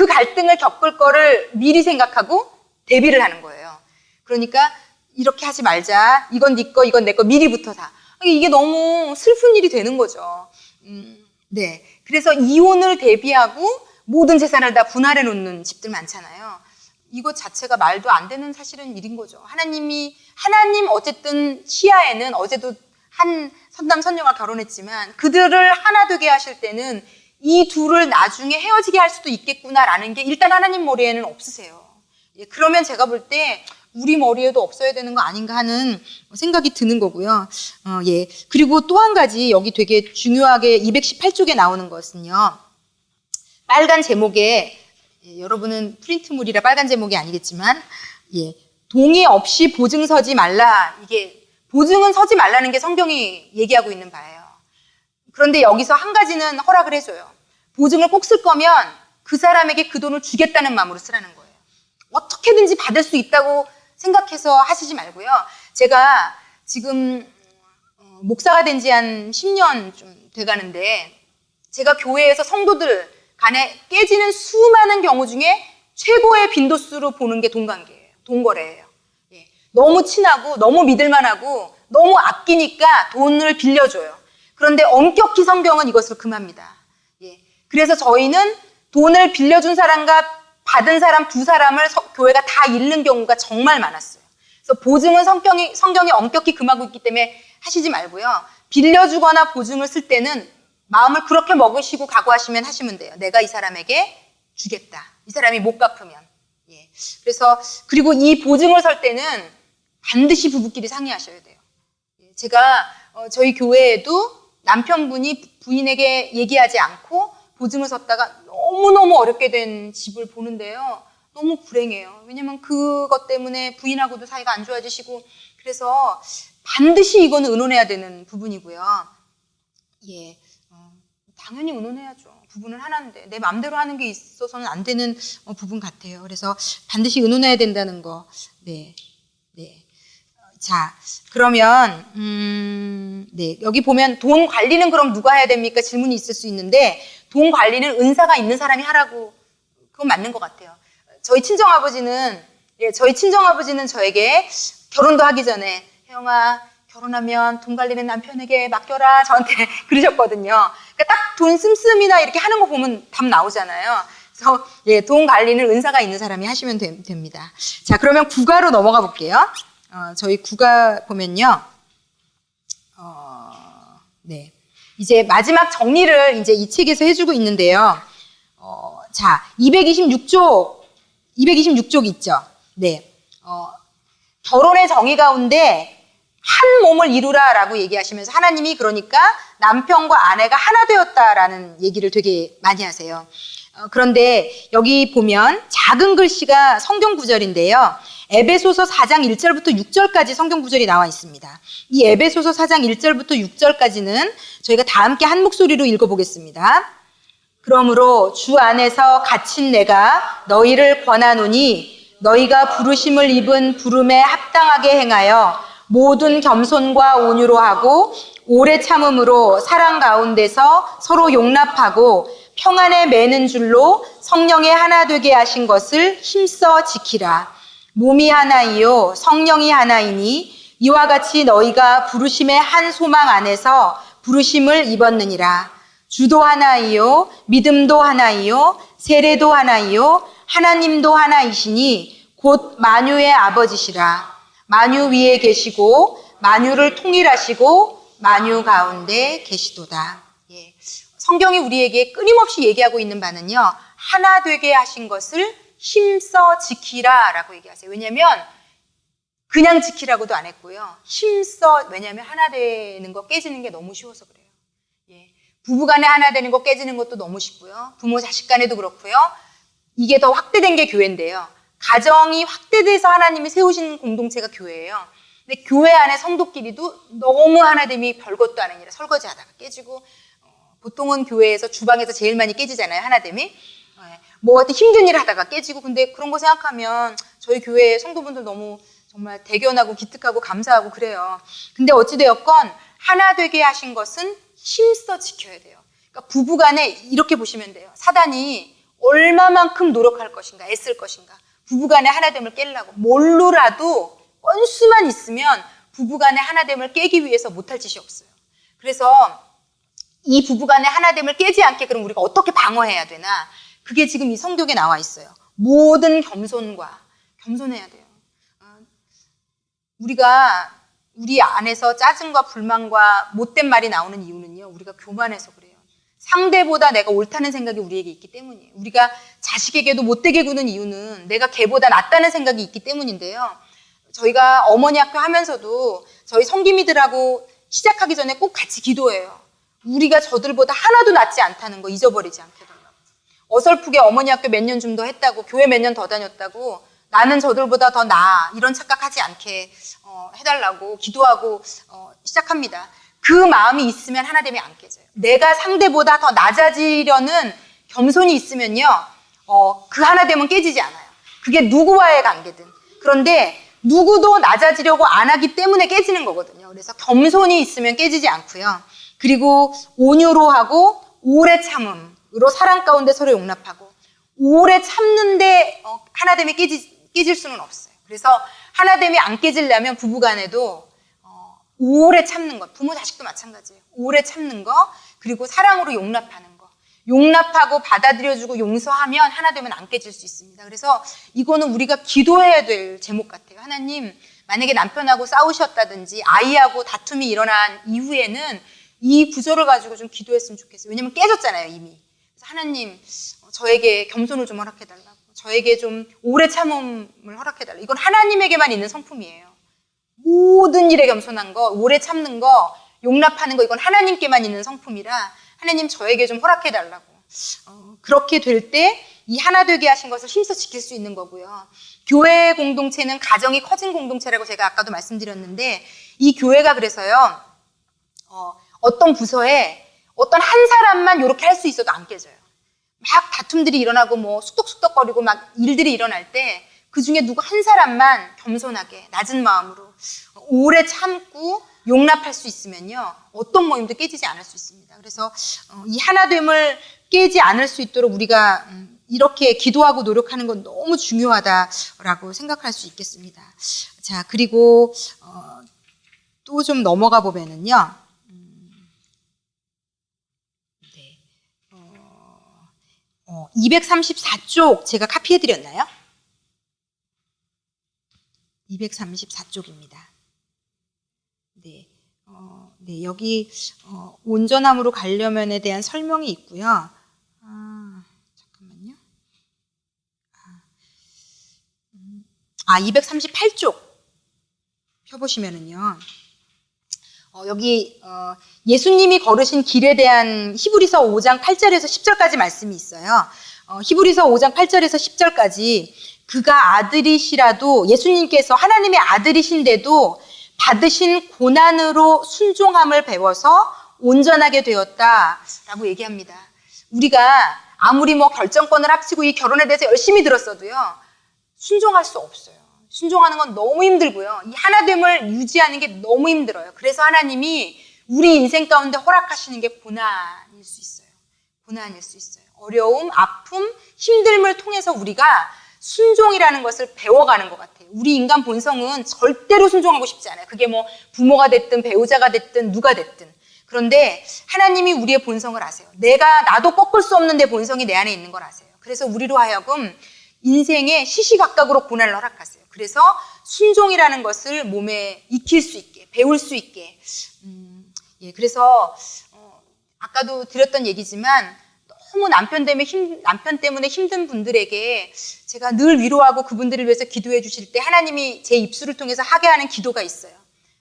갈등을 겪을 거를 미리 생각하고 대비를 하는 거예요. 그러니까 이렇게 하지 말자. 이건 네 거, 이건 내 거 미리부터 다. 이게 너무 슬픈 일이 되는 거죠. 네. 그래서 이혼을 대비하고 모든 재산을 다 분할해 놓는 집들 많잖아요. 이것 자체가 말도 안 되는 사실은 일인 거죠. 하나님 어쨌든 시야에는 어제도 한 선남 선녀가 결혼했지만 그들을 하나 되게 하실 때는 이 둘을 나중에 헤어지게 할 수도 있겠구나라는 게 일단 하나님 머리에는 없으세요. 예, 그러면 제가 볼 때 우리 머리에도 없어야 되는 거 아닌가 하는 생각이 드는 거고요. 예. 그리고 또 한 가지 여기 되게 중요하게 218쪽에 나오는 것은요. 빨간 제목에 여러분은 프린트물이라 빨간 제목이 아니겠지만 예. 동의 없이 보증 서지 말라. 이게 보증은 서지 말라는 게 성경이 얘기하고 있는 바예요. 그런데 여기서 한 가지는 허락을 해줘요. 보증을 꼭 쓸 거면 그 사람에게 그 돈을 주겠다는 마음으로 쓰라는 거예요. 어떻게든지 받을 수 있다고 생각해서 하시지 말고요. 제가 지금 목사가 된 지 한 10년 좀 돼가는데 제가 교회에서 성도들 간에 깨지는 수많은 경우 중에 최고의 빈도수로 보는 게 돈관계예요. 돈거래예요. 예. 너무 친하고 너무 믿을만하고 너무 아끼니까 돈을 빌려줘요. 그런데 엄격히 성경은 이것을 금합니다. 예. 그래서 저희는 돈을 빌려준 사람과 받은 사람 두 사람을 교회가 다 잃는 경우가 정말 많았어요. 그래서 보증은 성경이 엄격히 금하고 있기 때문에 하시지 말고요. 빌려주거나 보증을 쓸 때는 마음을 그렇게 먹으시고 각오하시면 하시면 돼요. 내가 이 사람에게 주겠다. 이 사람이 못 갚으면. 예. 그래서 그리고 이 보증을 설 때는 반드시 부부끼리 상의하셔야 돼요. 예. 제가 저희 교회에도 남편분이 부인에게 얘기하지 않고 보증을 섰다가 너무너무 어렵게 된 집을 보는데요. 너무 불행해요. 왜냐면 그것 때문에 부인하고도 사이가 안 좋아지시고 그래서 반드시 이거는 의논해야 되는 부분이고요. 예, 당연히 의논해야죠. 부부는 하나인데 내 마음대로 하는 게 있어서는 안 되는 부분 같아요. 그래서 반드시 의논해야 된다는 거. 네, 네. 자, 그러면 네, 여기 보면 돈 관리는 그럼 누가 해야 됩니까? 질문이 있을 수 있는데 돈 관리는 은사가 있는 사람이 하라고 그건 맞는 것 같아요. 저희 친정아버지는 저에게 결혼도 하기 전에 혜영아 결혼하면 돈 관리는 남편에게 맡겨라 저한테 그러셨거든요. 그러니까 딱 돈 씀씀이나 이렇게 하는 거 보면 답 나오잖아요. 그래서 예, 돈 관리는 은사가 있는 사람이 하시면 됩니다. 자, 그러면 국가로 넘어가 볼게요. 저희 국가 보면요. 네. 이제 마지막 정리를 이제 이 책에서 해주고 있는데요. 자, 226쪽 있죠. 네. 결혼의 정의 가운데 한 몸을 이루라라고 얘기하시면서 하나님이 그러니까 남편과 아내가 하나 되었다라는 얘기를 되게 많이 하세요. 그런데 여기 보면 작은 글씨가 성경 구절인데요. 에베소서 4장 1절부터 6절까지 성경 구절이 나와 있습니다. 이 에베소서 4장 1절부터 6절까지는 저희가 다 함께 한 목소리로 읽어보겠습니다. 그러므로 주 안에서 갇힌 내가 너희를 권하노니 너희가 부르심을 입은 부름에 합당하게 행하여 모든 겸손과 온유로 하고 오래 참음으로 사랑 가운데서 서로 용납하고 평안에 매는 줄로 성령의 하나 되게 하신 것을 힘써 지키라. 몸이 하나이요 성령이 하나이니 이와 같이 너희가 부르심의 한 소망 안에서 부르심을 입었느니라. 주도 하나이요 믿음도 하나이요 세례도 하나이요 하나님도 하나이시니 곧 만유의 아버지시라. 만유 위에 계시고 만유를 통일하시고 만유 가운데 계시도다. 예. 성경이 우리에게 끊임없이 얘기하고 있는 바는요, 하나 되게 하신 것을 힘써 지키라 라고 얘기하세요. 왜냐하면 그냥 지키라고도 안 했고요. 힘써, 왜냐하면 하나 되는 거 깨지는 게 너무 쉬워서 그래요. 예. 부부간에 하나 되는 거 깨지는 것도 너무 쉽고요. 부모 자식 간에도 그렇고요. 이게 더 확대된 게 교회인데요. 가정이 확대돼서 하나님이 세우신 공동체가 교회예요. 근데 교회 안에 성도끼리도 너무 하나됨이 별것도 아니라 설거지하다가 깨지고, 보통은 교회에서 주방에서 제일 많이 깨지잖아요, 하나됨이. 뭐 하여튼 힘든 일 하다가 깨지고. 근데 그런 거 생각하면 저희 교회 성도분들 너무 정말 대견하고 기특하고 감사하고 그래요. 근데 어찌되었건 하나 되게 하신 것은 힘써 지켜야 돼요. 그러니까 부부간에 이렇게 보시면 돼요. 사단이 얼마만큼 노력할 것인가, 애쓸 것인가. 부부간의 하나됨을 깨려고 뭘로라도 건수만 있으면 부부간의 하나됨을 깨기 위해서 못할 짓이 없어요. 그래서 이 부부간의 하나됨을 깨지 않게 그럼 우리가 어떻게 방어해야 되나? 그게 지금 이 성경에 나와 있어요. 모든 겸손해야 돼요. 우리가 우리 안에서 짜증과 불만과 못된 말이 나오는 이유는요, 우리가 교만해서 그래요. 상대보다 내가 옳다는 생각이 우리에게 있기 때문이에요. 우리가 자식에게도 못되게 구는 이유는 내가 걔보다 낫다는 생각이 있기 때문인데요. 저희가 어머니 학교 하면서도 저희 성기미들하고 시작하기 전에 꼭 같이 기도해요. 우리가 저들보다 하나도 낫지 않다는 거 잊어버리지 않게 달라고. 어설프게 어머니 학교 몇 년 좀 더 했다고, 교회 몇 년 더 다녔다고, 나는 저들보다 더 나아, 이런 착각하지 않게 해달라고 기도하고 시작합니다. 그 마음이 있으면 하나됨이 안 깨져요. 내가 상대보다 더 낮아지려는 겸손이 있으면요, 그 하나됨은 깨지지 않아요. 그게 누구와의 관계든. 그런데 누구도 낮아지려고 안 하기 때문에 깨지는 거거든요. 그래서 겸손이 있으면 깨지지 않고요. 그리고 온유로 하고 오래 참음으로 사랑 가운데 서로 용납하고, 오래 참는데 하나됨이 깨질 수는 없어요. 그래서 하나됨이 안 깨지려면 부부간에도 오래 참는 것, 부모 자식도 마찬가지예요. 오래 참는 거, 그리고 사랑으로 용납하는 거. 용납하고 받아들여주고 용서하면 하나됨은 안 깨질 수 있습니다. 그래서 이거는 우리가 기도해야 될 제목 같아요. 하나님, 만약에 남편하고 싸우셨다든지 아이하고 다툼이 일어난 이후에는 이 구절을 가지고 좀 기도했으면 좋겠어요. 왜냐면 깨졌잖아요, 이미. 그래서 하나님, 저에게 겸손을 좀 허락해달라고. 저에게 좀 오래 참음을 허락해달라고. 이건 하나님에게만 있는 성품이에요. 모든 일에 겸손한 거, 오래 참는 거, 용납하는 거, 이건 하나님께만 있는 성품이라 하나님 저에게 좀 허락해달라고. 그렇게 될 때 이 하나 되게 하신 것을 힘써 지킬 수 있는 거고요. 교회 공동체는 가정이 커진 공동체라고 제가 아까도 말씀드렸는데, 이 교회가 그래서요, 어떤 부서에 어떤 한 사람만 이렇게 할 수 있어도 안 깨져요. 막 다툼들이 일어나고 뭐 쑥덕쑥덕거리고 막 일들이 일어날 때 그 중에 누구 한 사람만 겸손하게 낮은 마음으로 오래 참고 용납할 수 있으면요, 어떤 모임도 깨지지 않을 수 있습니다. 그래서 이 하나됨을 깨지 않을 수 있도록 우리가 이렇게 기도하고 노력하는 건 너무 중요하다라고 생각할 수 있겠습니다. 자, 그리고 또 좀 넘어가 보면은요, 234쪽 제가 카피해드렸나요? 234쪽입니다. 네, 네, 여기 온전함으로 가려면에 대한 설명이 있고요. 잠깐만요. 238쪽 펴보시면은요, 여기 예수님이 걸으신 길에 대한 히브리서 5장 8절에서 10절까지 말씀이 있어요. 히브리서 5장 8절에서 10절까지 그가 아들이시라도, 예수님께서 하나님의 아들이신데도 받으신 고난으로 순종함을 배워서 온전하게 되었다라고 얘기합니다. 우리가 아무리 뭐 결정권을 합치고 이 결혼에 대해서 열심히 들었어도요, 순종할 수 없어요. 순종하는 건 너무 힘들고요. 이 하나됨을 유지하는 게 너무 힘들어요. 그래서 하나님이 우리 인생 가운데 허락하시는 게 고난일 수 있어요. 고난일 수 있어요. 어려움, 아픔, 힘듦을 통해서 우리가 순종이라는 것을 배워가는 것 같아요. 우리 인간 본성은 절대로 순종하고 싶지 않아요. 그게 뭐 부모가 됐든 배우자가 됐든 누가 됐든. 그런데 하나님이 우리의 본성을 아세요. 나도 꺾을 수 없는 내 본성이 내 안에 있는 걸 아세요. 그래서 우리로 하여금 인생에 시시각각으로 고난을 허락하세요. 그래서 순종이라는 것을 몸에 익힐 수 있게, 배울 수 있게. 그래서 아까도 드렸던 얘기지만 너무 남편 때문에 힘든 분들에게 제가 늘 위로하고 그분들을 위해서 기도해 주실 때 하나님이 제 입술을 통해서 하게 하는 기도가 있어요.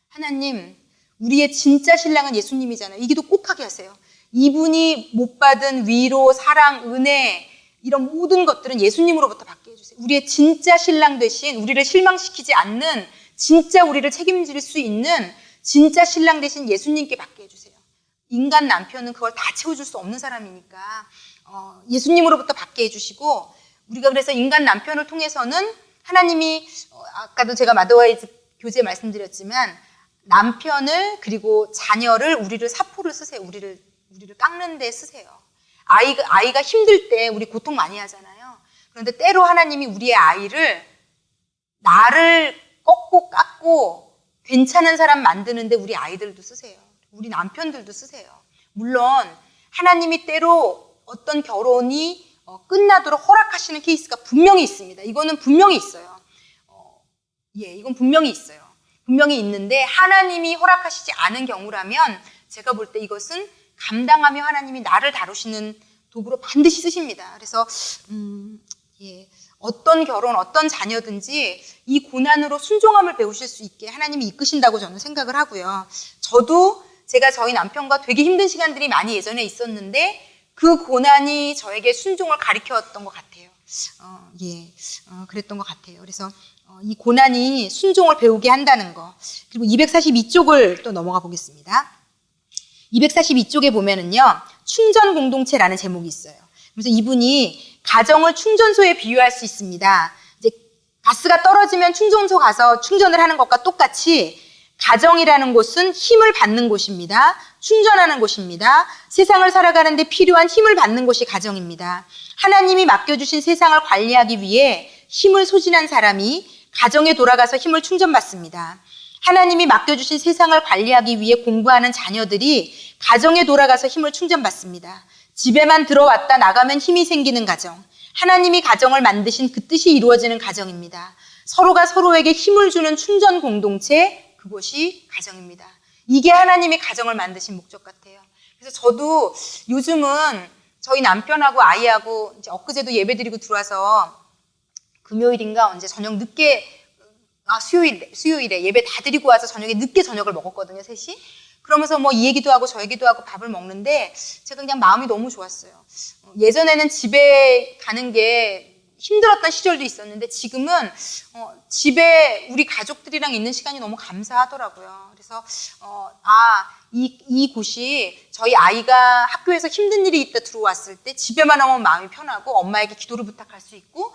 하나님, 우리의 진짜 신랑은 예수님이잖아요. 이 기도 꼭 하게 하세요. 이분이 못 받은 위로, 사랑, 은혜 이런 모든 것들은 예수님으로부터 받게 해주세요. 우리의 진짜 신랑 되신, 우리를 실망시키지 않는, 진짜 우리를 책임질 수 있는 진짜 신랑 되신 예수님께 받게 해주세요. 인간 남편은 그걸 다 채워줄 수 없는 사람이니까 예수님으로부터 받게 해주시고, 우리가 그래서 인간 남편을 통해서는 하나님이 아까도 제가 마더와이즈 교재 말씀드렸지만 남편을 그리고 자녀를 우리를 사포를 쓰세요. 우리를 깎는 데 쓰세요. 아이가 힘들 때 우리 고통 많이 하잖아요. 그런데 때로 하나님이 우리의 아이를 나를 꺾고 괜찮은 사람 만드는데 우리 아이들도 쓰세요. 우리 남편들도 쓰세요. 물론 하나님이 때로 어떤 결혼이 끝나도록 허락하시는 케이스가 분명히 있습니다. 이거는 분명히 있어요. 이건 분명히 있어요. 분명히 있는데 하나님이 허락하시지 않은 경우라면 제가 볼 때 이것은 감당하며 하나님이 나를 다루시는 도구로 반드시 쓰십니다. 그래서 어떤 결혼, 어떤 자녀든지 이 고난으로 순종함을 배우실 수 있게 하나님이 이끄신다고 저는 생각을 하고요. 저도 제가 저희 남편과 되게 힘든 시간들이 많이 예전에 있었는데 그 고난이 저에게 순종을 가르쳤던 것 같아요. 그랬던 것 같아요. 그래서 이 고난이 순종을 배우게 한다는 거. 그리고 242쪽을 또 넘어가 보겠습니다. 242쪽에 보면은요, 충전 공동체라는 제목이 있어요. 그래서 이분이 가정을 충전소에 비유할 수 있습니다. 이제 가스가 떨어지면 충전소 가서 충전을 하는 것과 똑같이 가정이라는 곳은 힘을 받는 곳입니다. 충전하는 곳입니다. 세상을 살아가는데 필요한 힘을 받는 곳이 가정입니다. 하나님이 맡겨주신 세상을 관리하기 위해 힘을 소진한 사람이 가정에 돌아가서 힘을 충전받습니다. 하나님이 맡겨주신 세상을 관리하기 위해 공부하는 자녀들이 가정에 돌아가서 힘을 충전받습니다. 집에만 들어왔다 나가면 힘이 생기는 가정, 하나님이 가정을 만드신 그 뜻이 이루어지는 가정입니다. 서로가 서로에게 힘을 주는 충전 공동체, 그곳이 가정입니다. 이게 하나님이 가정을 만드신 목적 같아요. 그래서 저도 요즘은 저희 남편하고 아이하고 이제 엊그제도 예배드리고 들어와서 금요일인가 언제 저녁 늦게 수요일에 예배 다 드리고 와서 저녁에 늦게 저녁을 먹었거든요, 셋이. 그러면서 뭐 이 얘기도 하고 저 얘기도 하고 밥을 먹는데 제가 그냥 마음이 너무 좋았어요. 예전에는 집에 가는 게 힘들었던 시절도 있었는데 지금은 집에 우리 가족들이랑 있는 시간이 너무 감사하더라고요. 그래서 이 곳이 저희 아이가 학교에서 힘든 일이 있다 들어왔을 때 집에만 오면 마음이 편하고 엄마에게 기도를 부탁할 수 있고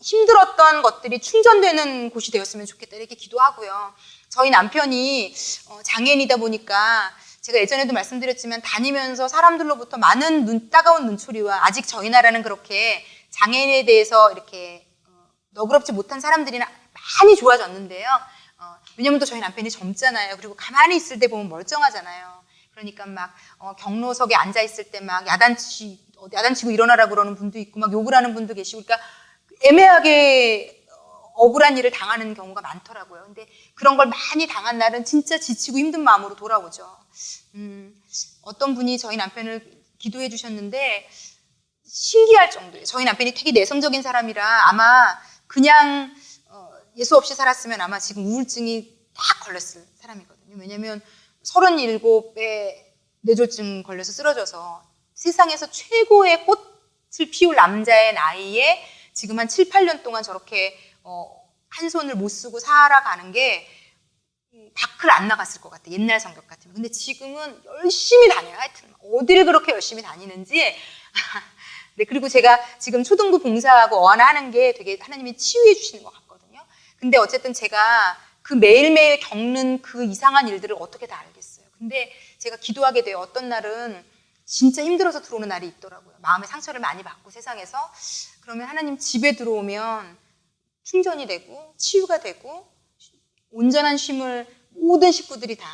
힘들었던 것들이 충전되는 곳이 되었으면 좋겠다 이렇게 기도하고요. 저희 남편이 장애인이다 보니까 제가 예전에도 말씀드렸지만 다니면서 사람들로부터 많은 따가운 눈초리와 아직 저희 나라는 그렇게 장애인에 대해서 이렇게 너그럽지 못한 사람들이 많이 좋아졌는데요. 왜냐면 또 저희 남편이 젊잖아요. 그리고 가만히 있을 때 보면 멀쩡하잖아요. 그러니까 막 경로석에 앉아 있을 때 막 야단치고 일어나라고 그러는 분도 있고 막 욕을 하는 분도 계시고 그러니까 애매하게 억울한 일을 당하는 경우가 많더라고요. 근데 그런 걸 많이 당한 날은 진짜 지치고 힘든 마음으로 돌아오죠. 어떤 분이 저희 남편을 기도해 주셨는데 신기할 정도예요. 저희 남편이 되게 내성적인 사람이라 아마 그냥 예수 없이 살았으면 아마 지금 우울증이 딱 걸렸을 사람이거든요. 왜냐면 37에 뇌졸중 걸려서 쓰러져서 세상에서 최고의 꽃을 피울 남자의 나이에 지금 한 7, 8년 동안 저렇게 한 손을 못 쓰고 살아가는 게 밖을 안 나갔을 것 같아요. 옛날 성격 같으면. 근데 지금은 열심히 다녀요. 하여튼 어디를 그렇게 열심히 다니는지. 네, 그리고 제가 지금 초등부 봉사하고 어하나 게 되게 하나님이 치유해 주시는 것 같거든요. 근데 어쨌든 제가 그 매일매일 겪는 그 이상한 일들을 어떻게 다 알겠어요. 근데 제가 기도하게 돼요. 어떤 날은 진짜 힘들어서 들어오는 날이 있더라고요. 마음의 상처를 많이 받고 세상에서. 그러면 하나님 집에 들어오면 충전이 되고 치유가 되고 온전한 쉼을 모든 식구들이 다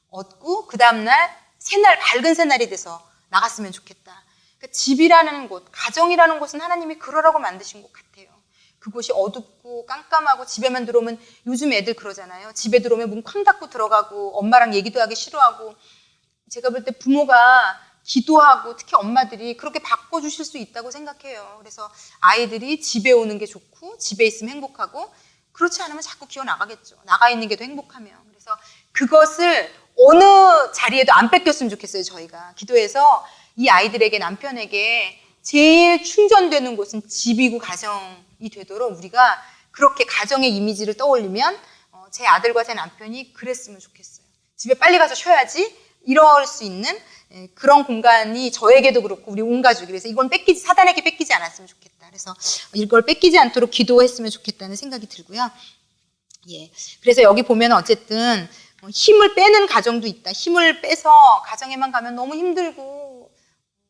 얻고 그 다음날 새날 밝은 새날이 돼서 나갔으면 좋겠다. 그러니까 집이라는 곳, 가정이라는 곳은 하나님이 그러라고 만드신 것 같아요. 그곳이 어둡고 깜깜하고 집에만 들어오면 요즘 애들 그러잖아요. 집에 들어오면 문 쾅 닫고 들어가고 엄마랑 얘기도 하기 싫어하고 제가 볼 때 부모가 기도하고 특히 엄마들이 그렇게 바꿔주실 수 있다고 생각해요. 그래서 아이들이 집에 오는 게 좋고 집에 있으면 행복하고 그렇지 않으면 자꾸 기어 나가겠죠. 나가 있는 게 더 행복하면. 그래서 그것을 어느 자리에도 안 뺏겼으면 좋겠어요. 저희가 기도해서 이 아이들에게 남편에게 제일 충전되는 곳은 집이고 가정이 되도록 우리가 그렇게 가정의 이미지를 떠올리면 제 아들과 제 남편이 그랬으면 좋겠어요. 집에 빨리 가서 쉬어야지 이럴 수 있는 그런 공간이 저에게도 그렇고 우리 온 가족이 그래서 이건 사단에게 뺏기지 않았으면 좋겠다. 그래서 이걸 뺏기지 않도록 기도했으면 좋겠다는 생각이 들고요. 예. 그래서 여기 보면 어쨌든 힘을 빼는 가정도 있다. 힘을 빼서 가정에만 가면 너무 힘들고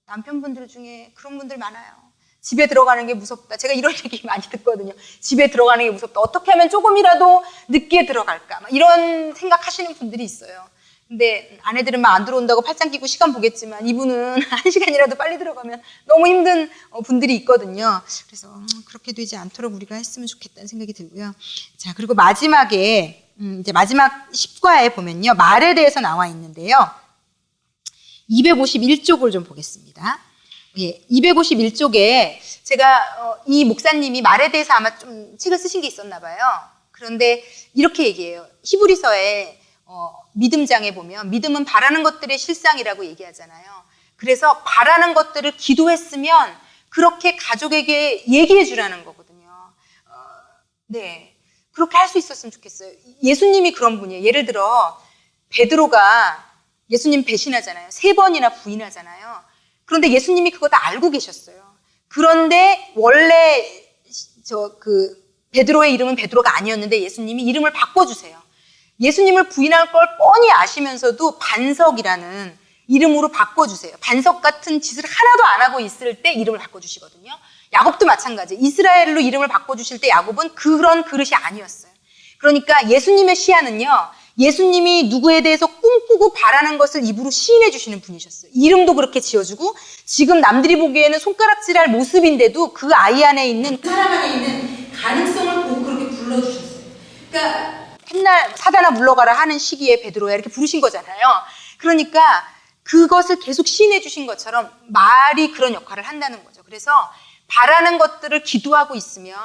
남편분들 중에 그런 분들 많아요. 집에 들어가는 게 무섭다. 제가 이런 얘기 많이 듣거든요. 집에 들어가는 게 무섭다. 어떻게 하면 조금이라도 늦게 들어갈까? 막 이런 생각하시는 분들이 있어요. 근데 아내들은 막 안 들어온다고 팔짱 끼고 시간 보겠지만 이분은 1시간이라도 빨리 들어가면 너무 힘든 분들이 있거든요. 그래서 그렇게 되지 않도록 우리가 했으면 좋겠다는 생각이 들고요. 자, 그리고 마지막에 이제 마지막 10과에 보면요. 말에 대해서 나와 있는데요. 251쪽을 좀 보겠습니다. 예, 251쪽에 제가 이 목사님이 말에 대해서 아마 좀 책을 쓰신 게 있었나 봐요. 그런데 이렇게 얘기해요. 히브리서에 믿음장에 보면 믿음은 바라는 것들의 실상이라고 얘기하잖아요. 그래서 바라는 것들을 기도했으면 그렇게 가족에게 얘기해 주라는 거거든요. 네, 그렇게 할 수 있었으면 좋겠어요. 예수님이 그런 분이에요. 예를 들어 베드로가 예수님 배신하잖아요. 3번이나 부인하잖아요. 그런데 예수님이 그거 다 알고 계셨어요. 그런데 원래 베드로의 이름은 베드로가 아니었는데 예수님이 이름을 바꿔주세요. 예수님을 부인할 걸 뻔히 아시면서도 반석이라는 이름으로 바꿔주세요. 반석 같은 짓을 하나도 안 하고 있을 때 이름을 바꿔주시거든요. 야곱도 마찬가지. 이스라엘로 이름을 바꿔주실 때 야곱은 그런 그릇이 아니었어요. 그러니까 예수님의 시야는요. 예수님이 누구에 대해서 꿈꾸고 바라는 것을 입으로 시인해 주시는 분이셨어요. 이름도 그렇게 지어주고 지금 남들이 보기에는 손가락질할 모습인데도 그 아이 안에 있는 그 사람 안에 있는 가능성을 보고 그렇게 불러주셨어요. 그러니까 맨날 사단아 물러가라 하는 시기에 베드로야 이렇게 부르신 거잖아요. 그러니까 그것을 계속 시인해 주신 것처럼 말이 그런 역할을 한다는 거죠. 그래서 바라는 것들을 기도하고 있으면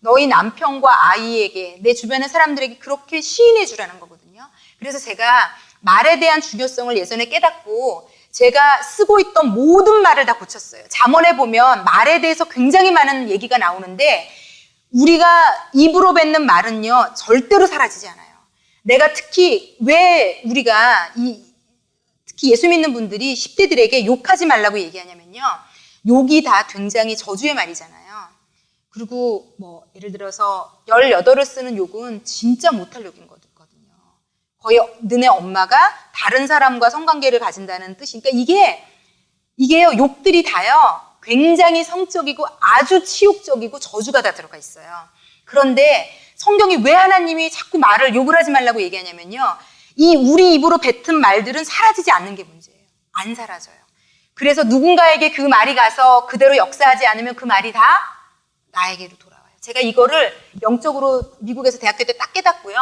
너희 남편과 아이에게 내 주변의 사람들에게 그렇게 시인해 주라는 거거든요. 그래서 제가 말에 대한 중요성을 예전에 깨닫고 제가 쓰고 있던 모든 말을 다 고쳤어요. 잠언에 보면 말에 대해서 굉장히 많은 얘기가 나오는데 우리가 입으로 뱉는 말은요 절대로 사라지지 않아요. 내가 특히 왜 우리가 특히 예수 믿는 분들이 10대들에게 욕하지 말라고 얘기하냐면요. 욕이 다 굉장히 저주의 말이잖아요. 그리고 뭐 예를 들어서 18을 쓰는 욕은 진짜 못할 욕인 거거든요. 거의 너네 엄마가 다른 사람과 성관계를 가진다는 뜻이니까 이게요 욕들이 다요 굉장히 성적이고 아주 치욕적이고 저주가 다 들어가 있어요. 그런데 성경이 왜 하나님이 자꾸 말을 욕을 하지 말라고 얘기하냐면요. 이 우리 입으로 뱉은 말들은 사라지지 않는 게 문제예요. 안 사라져요. 그래서 누군가에게 그 말이 가서 그대로 역사하지 않으면 그 말이 다 나에게로 돌아와요. 제가 이거를 영적으로 미국에서 대학교 때 딱 깨닫고요.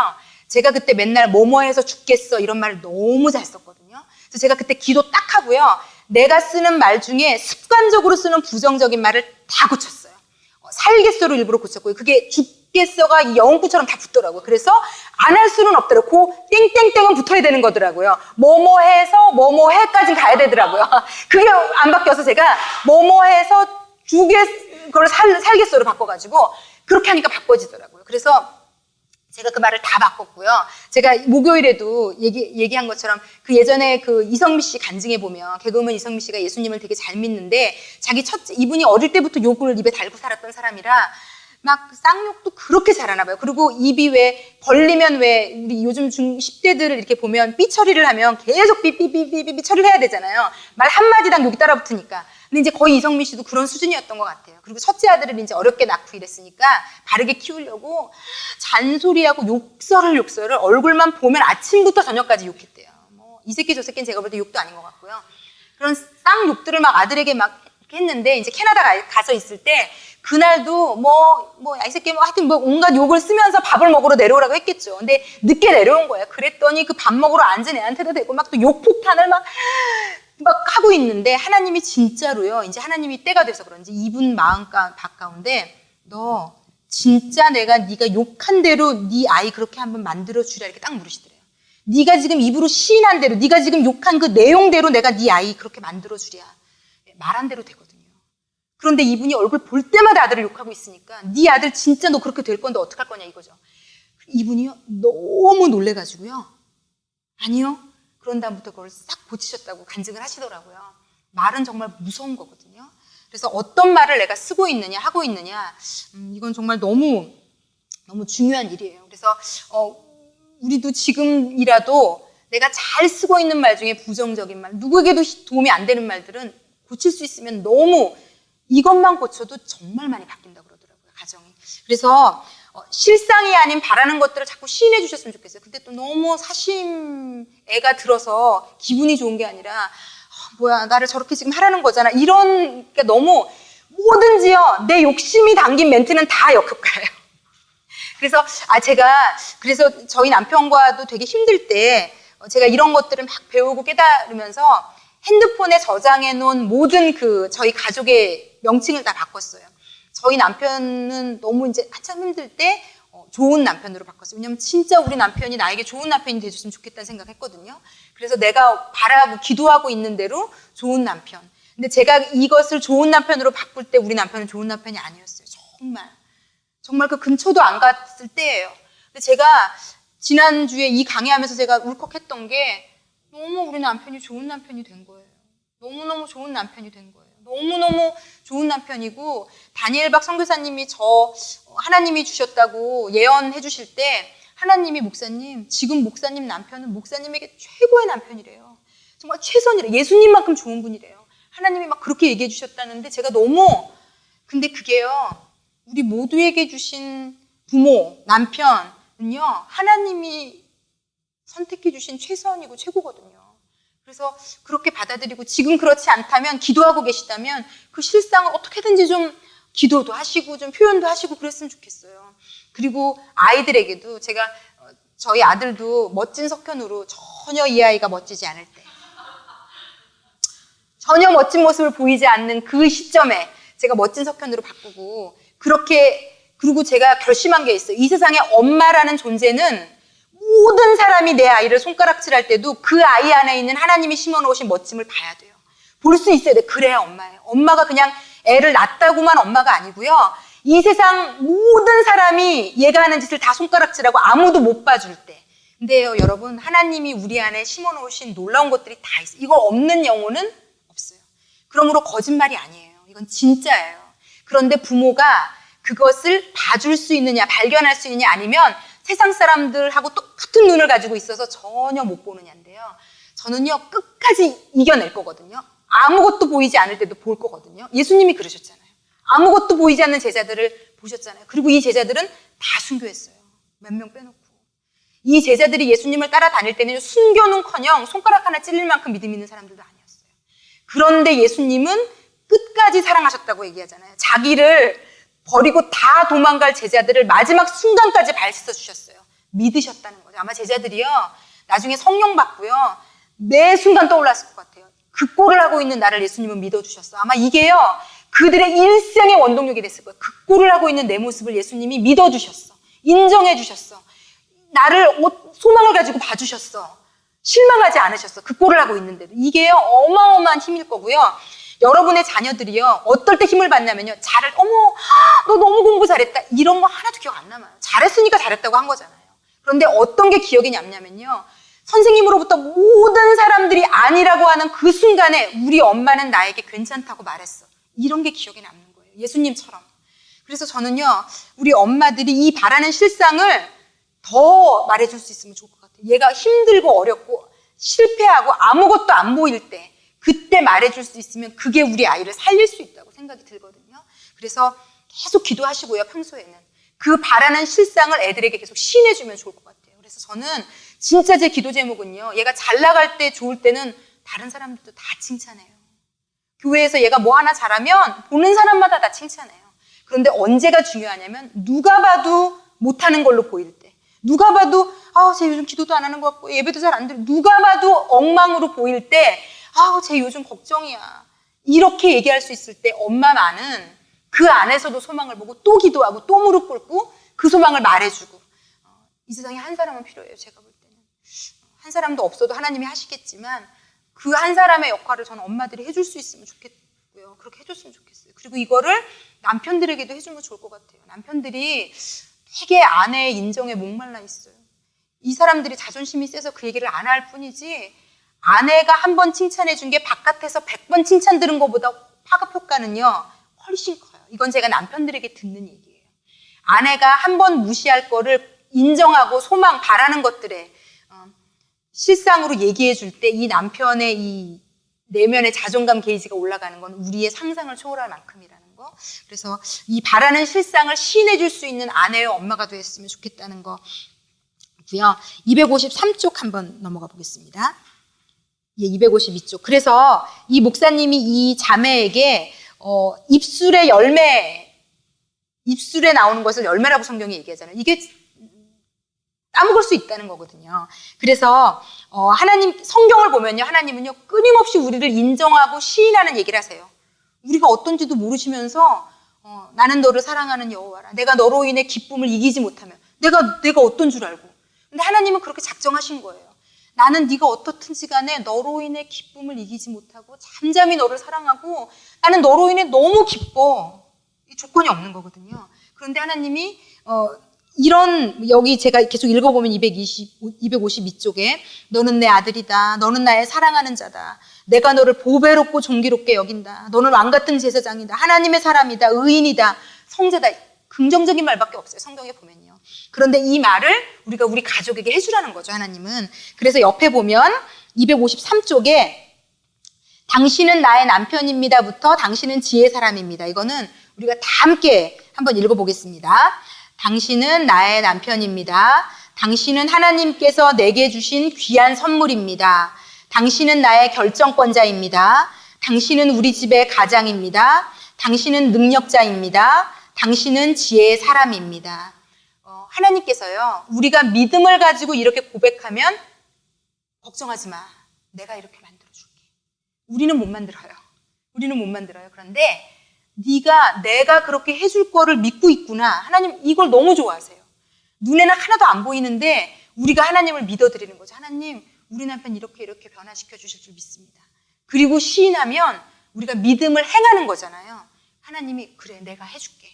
제가 그때 맨날 뭐뭐해서 죽겠어 이런 말을 너무 잘 썼거든요. 그래서 제가 그때 기도 딱 하고요. 내가 쓰는 말 중에 습관적으로 쓰는 부정적인 말을 다 고쳤어요. 살겠어로 일부러 고쳤고요. 그게 죽겠어가 영구처럼 다 붙더라고요. 그래서 안 할 수는 없더라고요. 그 땡땡땡은 붙어야 되는 거더라고요. 뭐뭐해서 뭐뭐해까지 가야 되더라고요. 그게 안 바뀌어서 제가 뭐뭐해서 그걸 살겠어로 바꿔가지고 그렇게 하니까 바꿔지더라고요. 그래서 제가 그 말을 다 바꿨고요. 제가 목요일에도 얘기한 것처럼 그 예전에 그 이성미 씨 간증해 보면 개그우먼 이성미 씨가 예수님을 되게 잘 믿는데 이분이 어릴 때부터 욕을 입에 달고 살았던 사람이라 막 쌍욕도 그렇게 잘하나 봐요. 그리고 입이 왜 벌리면 왜 우리 요즘 10대들을 이렇게 보면 삐 처리를 하면 계속 삐삐삐삐삐 처리를 해야 되잖아요. 말 한마디당 욕이 따라붙으니까. 근데 이제 거의 이성미 씨도 그런 수준이었던 것 같아요. 그리고 첫째 아들을 이제 어렵게 낳고 이랬으니까 바르게 키우려고 잔소리하고 욕설을 얼굴만 보면 아침부터 저녁까지 욕했대요. 뭐 이 새끼 저 새끼는 제가 볼 때 욕도 아닌 것 같고요. 그런 쌍욕들을 막 아들에게 막 했는데 이제 캐나다 가서 있을 때 그날도 이 새끼 하여튼 온갖 욕을 쓰면서 밥을 먹으러 내려오라고 했겠죠. 근데 늦게 내려온 거예요. 그랬더니 그 밥 먹으러 앉은 애한테도 대고 막 또 욕폭탄을 막 막 하고 있는데 하나님이 진짜로요. 이제 하나님이 때가 돼서 그런지 이분 마음 가운데 너 진짜 네가 욕한 대로 네 아이 그렇게 한번 만들어주라 이렇게 딱 물으시더래요. 네가 지금 입으로 시인한 대로 네가 지금 욕한 그 내용대로 내가 네 아이 그렇게 만들어주랴. 말한 대로 되거든요. 그런데 이분이 얼굴 볼 때마다 아들을 욕하고 있으니까 네 아들 진짜 너 그렇게 될 건데 어떡할 거냐 이거죠. 이분이요 너무 놀래가지고요. 아니요. 그런 다음부터 그걸 싹 고치셨다고 간증을 하시더라고요. 말은 정말 무서운 거거든요. 그래서 어떤 말을 내가 쓰고 있느냐 하고 있느냐 이건 정말 너무 중요한 일이에요. 그래서 우리도 지금이라도 내가 잘 쓰고 있는 말 중에 부정적인 말, 누구에게도 도움이 안 되는 말들은 고칠 수 있으면 너무 이것만 고쳐도 정말 많이 바뀐다고 그러더라고요. 가정이. 그래서 실상이 아닌 바라는 것들을 자꾸 시인해 주셨으면 좋겠어요. 근데 또 너무 사심애가 들어서 기분이 좋은 게 아니라 뭐야 나를 저렇게 지금 하라는 거잖아. 이런 그러니까 너무 뭐든지요. 내 욕심이 담긴 멘트는 다 역효과예요. 그래서 그래서 저희 남편과도 되게 힘들 때 제가 이런 것들을 막 배우고 깨달으면서 핸드폰에 저장해 놓은 모든 저희 가족의 명칭을 다 바꿨어요. 저희 남편은 너무 이제 한참 힘들 때 좋은 남편으로 바꿨어요. 왜냐면 진짜 우리 남편이 나에게 좋은 남편이 돼줬으면 좋겠다는 생각했거든요. 그래서 내가 바라고 기도하고 있는 대로 좋은 남편. 근데 제가 이것을 좋은 남편으로 바꿀 때 우리 남편은 좋은 남편이 아니었어요. 정말 그 근처도 안 갔을 때예요. 근데 제가 지난주에 이 강의하면서 제가 울컥했던 게 너무 우리 남편이 좋은 남편이 된 거예요. 너무너무 좋은 남편이 된 거예요. 너무너무 좋은 남편이고 다니엘박 선교사님이 하나님이 주셨다고 예언해 주실 때 하나님이 목사님 지금 목사님 남편은 목사님에게 최고의 남편이래요. 정말 최선이래요. 예수님만큼 좋은 분이래요. 하나님이 막 그렇게 얘기해 주셨다는데 제가 근데 그게요 우리 모두에게 주신 부모, 남편은요 하나님이 선택해 주신 최선이고 최고거든요. 그래서 그렇게 받아들이고 지금 그렇지 않다면 기도하고 계시다면 그 실상을 어떻게든지 좀 기도도 하시고 좀 표현도 하시고 그랬으면 좋겠어요. 그리고 아이들에게도 저희 아들도 멋진 석현으로 전혀 이 아이가 멋지지 않을 때 전혀 멋진 모습을 보이지 않는 그 시점에 제가 멋진 석현으로 바꾸고 그리고 제가 결심한 게 있어요. 이 세상에 엄마라는 존재는 모든 사람이 내 아이를 손가락질할 때도 그 아이 안에 있는 하나님이 심어놓으신 멋짐을 봐야 돼요. 볼 수 있어야 돼요. 그래야 엄마예요. 엄마가 그냥 애를 낳았다고만 엄마가 아니고요. 이 세상 모든 사람이 얘가 하는 짓을 다 손가락질하고 아무도 못 봐줄 때. 근데요, 여러분, 하나님이 우리 안에 심어놓으신 놀라운 것들이 다 있어요. 이거 없는 영혼은 없어요. 그러므로 거짓말이 아니에요. 이건 진짜예요. 그런데 부모가 그것을 봐줄 수 있느냐, 발견할 수 있느냐 아니면 세상 사람들하고 똑같은 눈을 가지고 있어서 전혀 못 보느냐인데요. 저는요, 끝까지 이겨낼 거거든요. 아무것도 보이지 않을 때도 볼 거거든요. 예수님이 그러셨잖아요. 아무것도 보이지 않는 제자들을 보셨잖아요. 그리고 이 제자들은 다 순교했어요. 몇 명 빼놓고. 이 제자들이 예수님을 따라다닐 때는 순교는커녕 손가락 하나 찔릴 만큼 믿음 있는 사람들도 아니었어요. 그런데 예수님은 끝까지 사랑하셨다고 얘기하잖아요. 자기를 버리고 다 도망갈 제자들을 마지막 순간까지 발 씻어 주셨어요. 믿으셨다는 거죠. 아마 제자들이요, 나중에 성령 받고요, 매 순간 떠올랐을 것 같아요. 그 꼴을 하고 있는 나를 예수님은 믿어주셨어. 아마 이게요, 그들의 일생의 원동력이 됐을 거예요. 그 꼴을 하고 있는 내 모습을 예수님이 믿어주셨어. 인정해주셨어. 나를 소망을 가지고 봐주셨어. 실망하지 않으셨어. 그 꼴을 하고 있는데도. 이게요, 어마어마한 힘일 거고요. 여러분의 자녀들이요, 어떨 때 힘을 받냐면요, 어머, 너 너무 공부 잘했다. 이런 거 하나도 기억 안 남아요. 잘했으니까 잘했다고 한 거잖아요. 그런데 어떤 게 기억이 남냐면요, 선생님으로부터 모든 사람들이 아니라고 하는 그 순간에 우리 엄마는 나에게 괜찮다고 말했어. 이런 게 기억에 남는 거예요. 예수님처럼. 그래서 저는요, 우리 엄마들이 이 바라는 실상을 더 말해줄 수 있으면 좋을 것 같아요. 얘가 힘들고 어렵고 실패하고 아무것도 안 보일 때, 그때 말해줄 수 있으면 그게 우리 아이를 살릴 수 있다고 생각이 들거든요. 그래서 계속 기도하시고요, 평소에는. 그 바라는 실상을 애들에게 계속 시인해주면 좋을 것 같아요. 그래서 저는 진짜 제 기도 제목은요, 얘가 잘 나갈 때 좋을 때는 다른 사람들도 다 칭찬해요. 교회에서 얘가 뭐 하나 잘하면 보는 사람마다 다 칭찬해요. 그런데 언제가 중요하냐면 누가 봐도 못하는 걸로 보일 때, 누가 봐도 쟤 요즘 기도도 안 하는 것 같고 예배도 잘 안 들고 누가 봐도 엉망으로 보일 때 아우, 쟤 요즘 걱정이야. 이렇게 얘기할 수 있을 때 엄마만은 그 안에서도 소망을 보고 또 기도하고 또 무릎 꿇고 그 소망을 말해주고. 이 세상에 한 사람은 필요해요. 제가 볼 때는. 한 사람도 없어도 하나님이 하시겠지만 그 한 사람의 역할을 저는 엄마들이 해줄 수 있으면 좋겠고요. 그렇게 해줬으면 좋겠어요. 그리고 이거를 남편들에게도 해주면 좋을 것 같아요. 남편들이 되게 아내의 인정에 목말라 있어요. 이 사람들이 자존심이 세서 그 얘기를 안 할 뿐이지 아내가 한 번 칭찬해 준 게 바깥에서 100번 칭찬 들은 것보다 파급 효과는요 훨씬 커요. 이건 제가 남편들에게 듣는 얘기예요. 아내가 한 번 무시할 거를 인정하고 소망 바라는 것들에 실상으로 얘기해 줄 때 이 남편의 이 내면의 자존감 게이지가 올라가는 건 우리의 상상을 초월할 만큼이라는 거. 그래서 이 바라는 실상을 시인해 줄 수 있는 아내의 엄마가 되었으면 좋겠다는 거고요. 253쪽 한번 넘어가 보겠습니다. 예, 252쪽. 그래서 이 목사님이 이 자매에게 입술에 나오는 것을 열매라고 성경이 얘기하잖아요. 이게 따먹을 수 있다는 거거든요. 그래서 하나님 성경을 보면요, 하나님은요 끊임없이 우리를 인정하고 시인하는 얘기를 하세요. 우리가 어떤지도 모르시면서 나는 너를 사랑하는 여호와라. 내가 너로 인해 기쁨을 이기지 못하면 내가 어떤 줄 알고. 근데 하나님은 그렇게 작정하신 거예요. 나는 네가 어떻든지 간에 너로 인해 기쁨을 이기지 못하고 잠잠히 너를 사랑하고 나는 너로 인해 너무 기뻐. 이 조건이 없는 거거든요. 그런데 하나님이 여기 제가 계속 읽어보면 252쪽에 너는 내 아들이다. 너는 나의 사랑하는 자다. 내가 너를 보배롭고 존귀롭게 여긴다. 너는 왕같은 제사장이다. 하나님의 사람이다. 의인이다. 성자다. 긍정적인 말밖에 없어요. 성경에 보면요. 그런데 이 말을 우리가 우리 가족에게 해주라는 거죠. 하나님은. 그래서 옆에 보면 253쪽에 당신은 나의 남편입니다부터 당신은 지혜의 사람입니다. 이거는 우리가 다 함께 한번 읽어보겠습니다. 당신은 나의 남편입니다. 당신은 하나님께서 내게 주신 귀한 선물입니다. 당신은 나의 결정권자입니다. 당신은 우리 집의 가장입니다. 당신은 능력자입니다. 당신은 지혜의 사람입니다. 하나님께서요, 우리가 믿음을 가지고 이렇게 고백하면 걱정하지 마. 내가 이렇게 만들어줄게. 우리는 못 만들어요. 그런데 내가 그렇게 해줄 거를 믿고 있구나. 하나님 이걸 너무 좋아하세요. 눈에는 하나도 안 보이는데 우리가 하나님을 믿어드리는 거죠. 하나님, 우리 남편 이렇게 변화시켜 주실 줄 믿습니다. 그리고 시인하면 우리가 믿음을 행하는 거잖아요. 하나님이 그래, 내가 해줄게.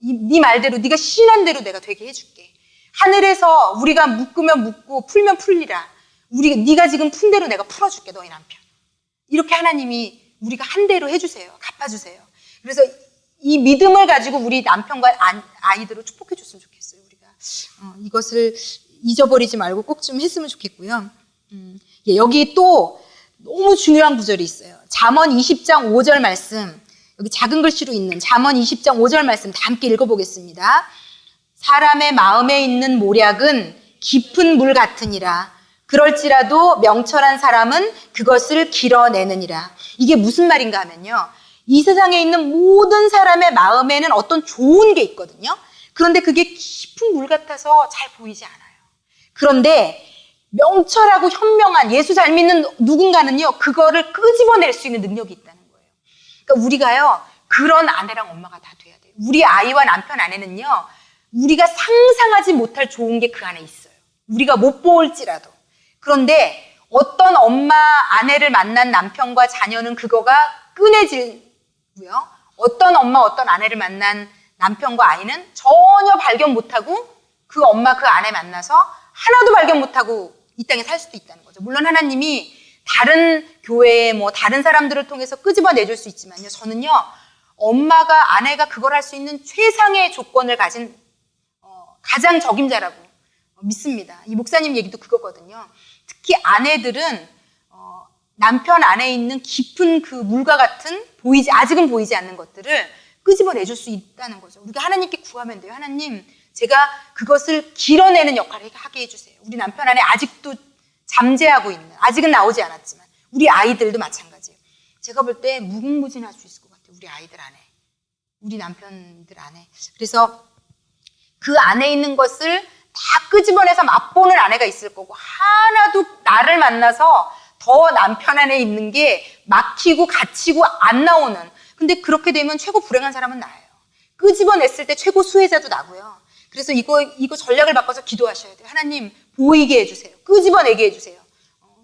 네 말대로, 네가 시인한 대로 내가 되게 해줄게. 하늘에서 우리가 묶으면 묶고 풀면 풀리라. 네가 지금 푼 대로 내가 풀어줄게, 너희 남편. 이렇게 하나님이 우리가 한 대로 해주세요. 갚아주세요. 그래서 이 믿음을 가지고 우리 남편과 아이들을 축복해 줬으면 좋겠어요. 우리가 이것을 잊어버리지 말고 꼭 좀 했으면 좋겠고요. 여기 또 너무 중요한 구절이 있어요. 잠언 20장 5절 말씀, 여기 작은 글씨로 있는 잠언 20장 5절 말씀 다 함께 읽어보겠습니다. 사람의 마음에 있는 모략은 깊은 물 같으니라. 그럴지라도 명철한 사람은 그것을 길어내느니라. 이게 무슨 말인가 하면요, 이 세상에 있는 모든 사람의 마음에는 어떤 좋은 게 있거든요. 그런데 그게 깊은 물 같아서 잘 보이지 않아요. 그런데 명철하고 현명한 예수 잘 믿는 누군가는요, 그거를 끄집어낼 수 있는 능력이 있다는 거예요. 그러니까 우리가요, 그런 아내랑 엄마가 다 돼야 돼요. 우리 아이와 남편 안에는요, 우리가 상상하지 못할 좋은 게 그 안에 있어요. 우리가 못 볼지라도. 그런데 어떤 엄마, 아내를 만난 남편과 자녀는 그거가 끈해지고요. 어떤 엄마, 어떤 아내를 만난 남편과 아이는 전혀 발견 못하고 그 엄마, 그 아내 만나서 하나도 발견 못하고 이 땅에 살 수도 있다는 거죠. 물론 하나님이 다른 교회, 다른 사람들을 통해서 끄집어내줄 수 있지만요. 저는요, 엄마가, 아내가 그걸 할 수 있는 최상의 조건을 가진 가장 적임자라고 믿습니다. 이 목사님 얘기도 그거거든요. 특히 아내들은 남편 안에 있는 깊은 그 물과 같은 아직은 보이지 않는 것들을 끄집어내줄 수 있다는 거죠. 우리가 하나님께 구하면 돼요. 하나님, 제가 그것을 길어내는 역할을 하게 해주세요. 우리 남편 안에 아직도 잠재하고 있는, 아직은 나오지 않았지만 우리 아이들도 마찬가지예요. 제가 볼 때 무궁무진할 수 있을 것 같아요. 우리 아이들 안에, 우리 남편들 안에. 그래서 그 안에 있는 것을 다 끄집어내서 맛보는 아내가 있을 거고, 하나도 나를 만나서 더 남편 안에 있는 게 막히고 갇히고 안 나오는. 근데 그렇게 되면 최고 불행한 사람은 나예요. 끄집어냈을 때 최고 수혜자도 나고요. 그래서 이거 전략을 바꿔서 기도하셔야 돼요. 하나님 보이게 해주세요. 끄집어내게 해주세요.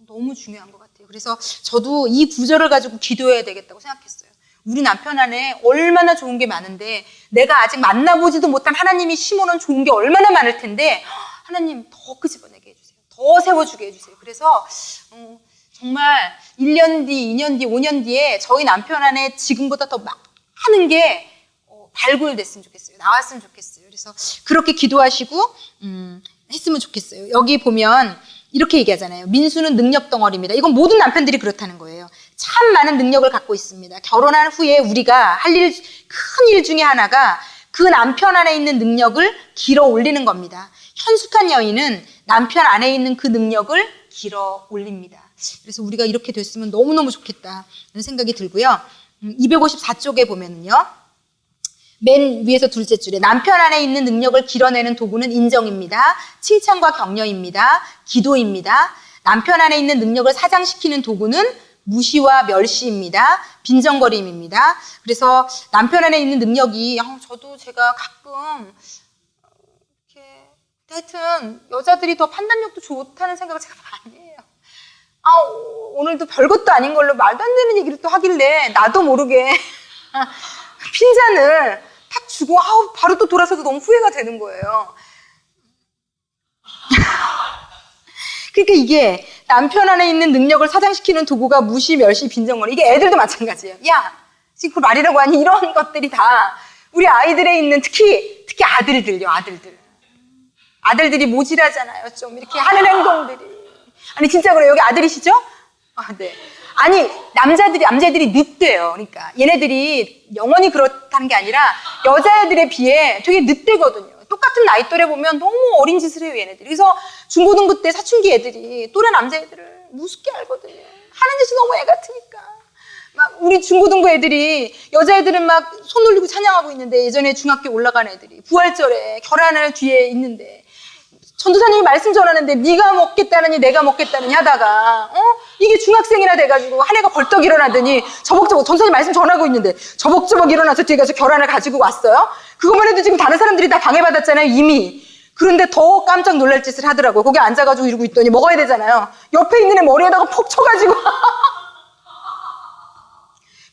너무 중요한 것 같아요. 그래서 저도 이 구절을 가지고 기도해야 되겠다고 생각했어요. 우리 남편 안에 얼마나 좋은 게 많은데 내가 아직 만나보지도 못한 하나님이 심어놓은 좋은 게 얼마나 많을 텐데 하나님 더 끄집어내게 해주세요. 더 세워주게 해주세요. 그래서 정말 1년 뒤, 2년 뒤, 5년 뒤에 저희 남편 안에 지금보다 더 많은 게 발굴됐으면 좋겠어요. 나왔으면 좋겠어요. 그래서 그렇게 기도하시고 했으면 좋겠어요. 여기 보면 이렇게 얘기하잖아요. 민수는 능력 덩어리입니다. 이건 모든 남편들이 그렇다는 거예요. 참 많은 능력을 갖고 있습니다. 결혼한 후에 우리가 할 일, 큰 일 중에 하나가 그 남편 안에 있는 능력을 길어 올리는 겁니다. 현숙한 여인은 남편 안에 있는 그 능력을 길어 올립니다. 그래서 우리가 이렇게 됐으면 너무너무 좋겠다는 생각이 들고요. 254쪽에 보면은요. 맨 위에서 둘째 줄에 남편 안에 있는 능력을 길어내는 도구는 인정입니다. 칭찬과 격려입니다. 기도입니다. 남편 안에 있는 능력을 사장시키는 도구는 무시와 멸시입니다. 빈정거림입니다. 그래서 남편 안에 있는 능력이 저도 제가 가끔 이렇게 하여튼 여자들이 더 판단력도 좋다는 생각을 제가 많이 해요. 오늘도 별것도 아닌 걸로 말도 안 되는 얘기를 또 하길래 나도 모르게 핀잔을 탁 주고 바로 또 돌아서도 너무 후회가 되는 거예요. 그러니까 이게 남편 안에 있는 능력을 사장시키는 도구가 무시, 멸시, 빈정거리. 이게 애들도 마찬가지예요. 야, 지금 그 말이라고 하니 이런 것들이 다 우리 아이들에 있는 특히 아들들요, 아들들. 아들들이 모질하잖아요. 좀 이렇게 하는 행동들이. 아니 진짜 그래요. 여기 아들이시죠? 네. 아니 남자들이 늑대요. 그러니까 얘네들이 영원히 그렇다는 게 아니라 여자애들에 비해 되게 늑대거든요. 똑같은 나이 또래 보면 너무 어린 짓을 해요, 얘네들이. 그래서 중고등부 때 사춘기 애들이 또래 남자애들을 무섭게 알거든요. 하는 짓이 너무 애 같으니까. 막 우리 중고등부 애들이 여자애들은 막 손 올리고 찬양하고 있는데 예전에 중학교 올라간 애들이 부활절에 결혼을 뒤에 있는데 전도사님이 말씀 전하는데 네가 먹겠다느니 내가 먹겠다느니 하다가 이게 중학생이나 돼가지고 한 애가 벌떡 일어나더니 저벅저벅 전도사님 말씀 전하고 있는데 저벅저벅 일어나서 뒤에 가서 결혼을 가지고 왔어요. 그것만 해도 지금 다른 사람들이 다 방해받았잖아요, 이미. 그런데 더 깜짝 놀랄 짓을 하더라고요. 거기 앉아가지고 이러고 있더니 먹어야 되잖아요. 옆에 있는 애 머리에다가 폭 쳐가지고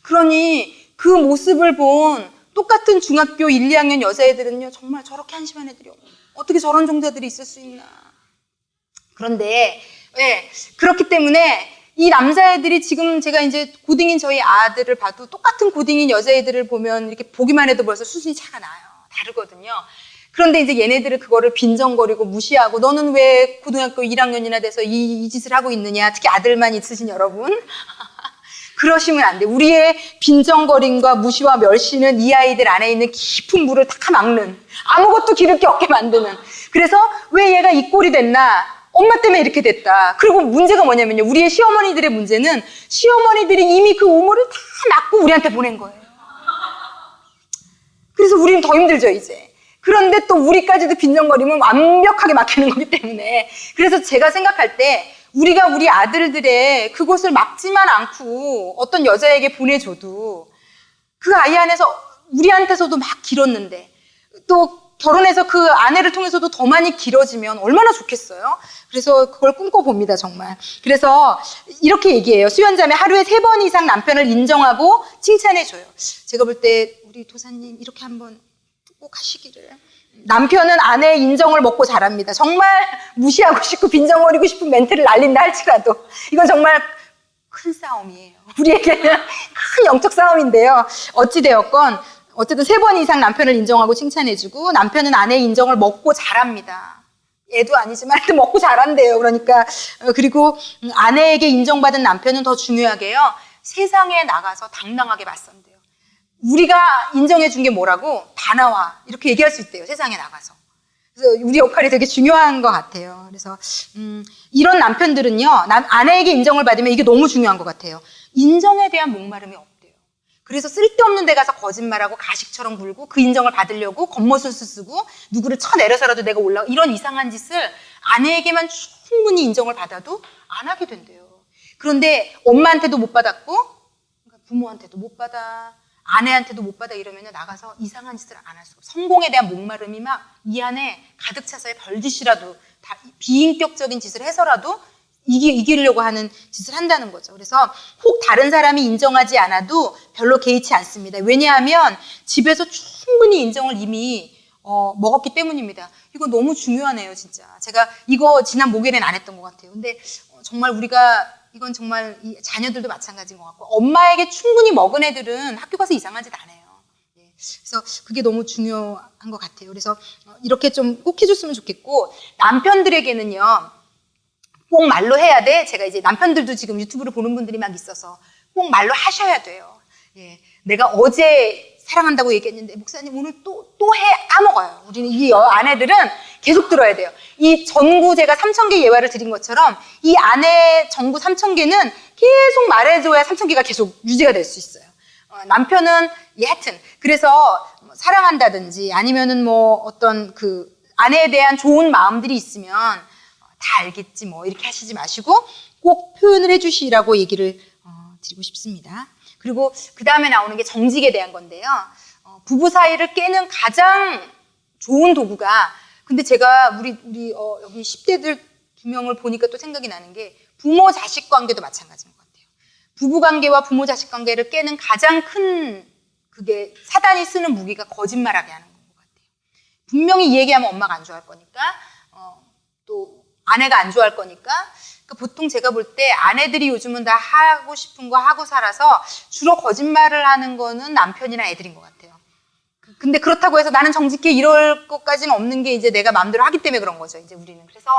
그러니 그 모습을 본 똑같은 중학교 1, 2학년 여자애들은요, 정말 저렇게 한심한 애들이 어떻게 저런 종자들이 있을 수 있나. 그런데 그렇기 때문에 이 남자애들이 지금 제가 이제 고딩인 저희 아들을 봐도 똑같은 고딩인 여자애들을 보면 이렇게 보기만 해도 벌써 수준이 차가 나요. 다르거든요. 그런데 이제 얘네들은 그거를 빈정거리고 무시하고 너는 왜 고등학교 1학년이나 돼서 이 짓을 하고 있느냐. 특히 아들만 있으신 여러분. 그러시면 안 돼. 우리의 빈정거림과 무시와 멸시는 이 아이들 안에 있는 깊은 물을 다 막는, 아무것도 기를 게 없게 만드는. 그래서 왜 얘가 이 꼴이 됐나? 엄마 때문에 이렇게 됐다. 그리고 문제가 뭐냐면요. 우리의 시어머니들의 문제는 시어머니들이 이미 그 우물을 다 막고 우리한테 보낸 거예요. 그래서 우리는 더 힘들죠, 이제. 그런데 또 우리까지도 빈정거리면 완벽하게 막히는 거기 때문에. 그래서 제가 생각할 때 우리가 우리 아들들의 그곳을 막지만 않고 어떤 여자에게 보내줘도 그 아이 안에서 우리한테서도 막 길었는데 또 결혼해서 그 아내를 통해서도 더 많이 길어지면 얼마나 좋겠어요? 그래서 그걸 꿈꿔봅니다, 정말. 그래서 이렇게 얘기해요. 수연자매 하루에 3번 이상 남편을 인정하고 칭찬해줘요. 제가 볼 때 우리 도사님 이렇게 한번 꼭 하시기를. 남편은 아내의 인정을 먹고 자랍니다. 정말 무시하고 싶고 빈정거리고 싶은 멘트를 날린다 할지라도 이건 정말 큰 싸움이에요. 우리에게는 큰 영적 싸움인데요. 어찌되었건 어쨌든 3번 이상 남편을 인정하고 칭찬해주고 남편은 아내의 인정을 먹고 자랍니다. 얘도 아니지만 또 먹고 자란대요. 그러니까 그리고 아내에게 인정받은 남편은 더 중요하게요. 세상에 나가서 당당하게 맞선대요. 우리가 인정해 준 게 뭐라고? 다 나와. 이렇게 얘기할 수 있대요. 세상에 나가서. 그래서 우리 역할이 되게 중요한 것 같아요. 그래서 이런 남편들은요. 아내에게 인정을 받으면 이게 너무 중요한 것 같아요. 인정에 대한 목마름이 없대요. 그래서 쓸데없는 데 가서 거짓말하고 가식처럼 굴고 그 인정을 받으려고 겉모술수 쓰고 누구를 쳐내려서라도 내가 올라가 이런 이상한 짓을 아내에게만 충분히 인정을 받아도 안 하게 된대요. 그런데 엄마한테도 못 받았고 부모한테도 못 받아, 아내한테도 못 받아 이러면 나가서 이상한 짓을 안 할 수가 없어. 성공에 대한 목마름이 막 이 안에 가득 차서 별짓이라도 다 비인격적인 짓을 해서라도 이기려고 하는 짓을 한다는 거죠. 그래서 혹 다른 사람이 인정하지 않아도 별로 개의치 않습니다. 왜냐하면 집에서 충분히 인정을 이미 먹었기 때문입니다. 이거 너무 중요하네요, 진짜. 제가 이거 지난 목요일엔 안 했던 것 같아요. 근데 정말 우리가 이건 정말 이 자녀들도 마찬가지인 것 같고 엄마에게 충분히 먹은 애들은 학교 가서 이상한 짓 안 해요. 그래서 그게 너무 중요한 것 같아요. 그래서 이렇게 좀 꼭 해줬으면 좋겠고 남편들에게는요. 꼭 말로 해야 돼. 제가 이제 남편들도 지금 유튜브를 보는 분들이 막 있어서 꼭 말로 하셔야 돼요. 예, 내가 어제 사랑한다고 얘기했는데 목사님 오늘 또 해 까먹어요. 우리는 이 아내들은 계속 들어야 돼요. 이 전구 제가 3,000개 예화를 드린 것처럼 이 아내 전구 3,000개는 계속 말해줘야 3,000개가 계속 유지가 될 수 있어요. 남편은 하여튼 그래서 사랑한다든지 아니면은 뭐 어떤 그 아내에 대한 좋은 마음들이 있으면 다 알겠지 뭐 이렇게 하시지 마시고 꼭 표현을 해주시라고 얘기를 드리고 싶습니다. 그리고 그 다음에 나오는 게 정직에 대한 건데요. 부부 사이를 깨는 가장 좋은 도구가 근데 제가 우리 여기 10대들 2명을 보니까 또 생각이 나는 게 부모 자식 관계도 마찬가지인 것 같아요. 부부 관계와 부모 자식 관계를 깨는 가장 큰 그게 사단이 쓰는 무기가 거짓말하게 하는 것 같아요. 분명히 이 얘기하면 엄마가 안 좋아할 거니까 또 아내가 안 좋아할 거니까 그러니까 보통 제가 볼 때 아내들이 요즘은 다 하고 싶은 거 하고 살아서 주로 거짓말을 하는 거는 남편이나 애들인 것 같아요. 근데 그렇다고 해서 나는 정직해 이럴 것까지는 없는 게 이제 내가 마음대로 하기 때문에 그런 거죠. 이제 우리는. 그래서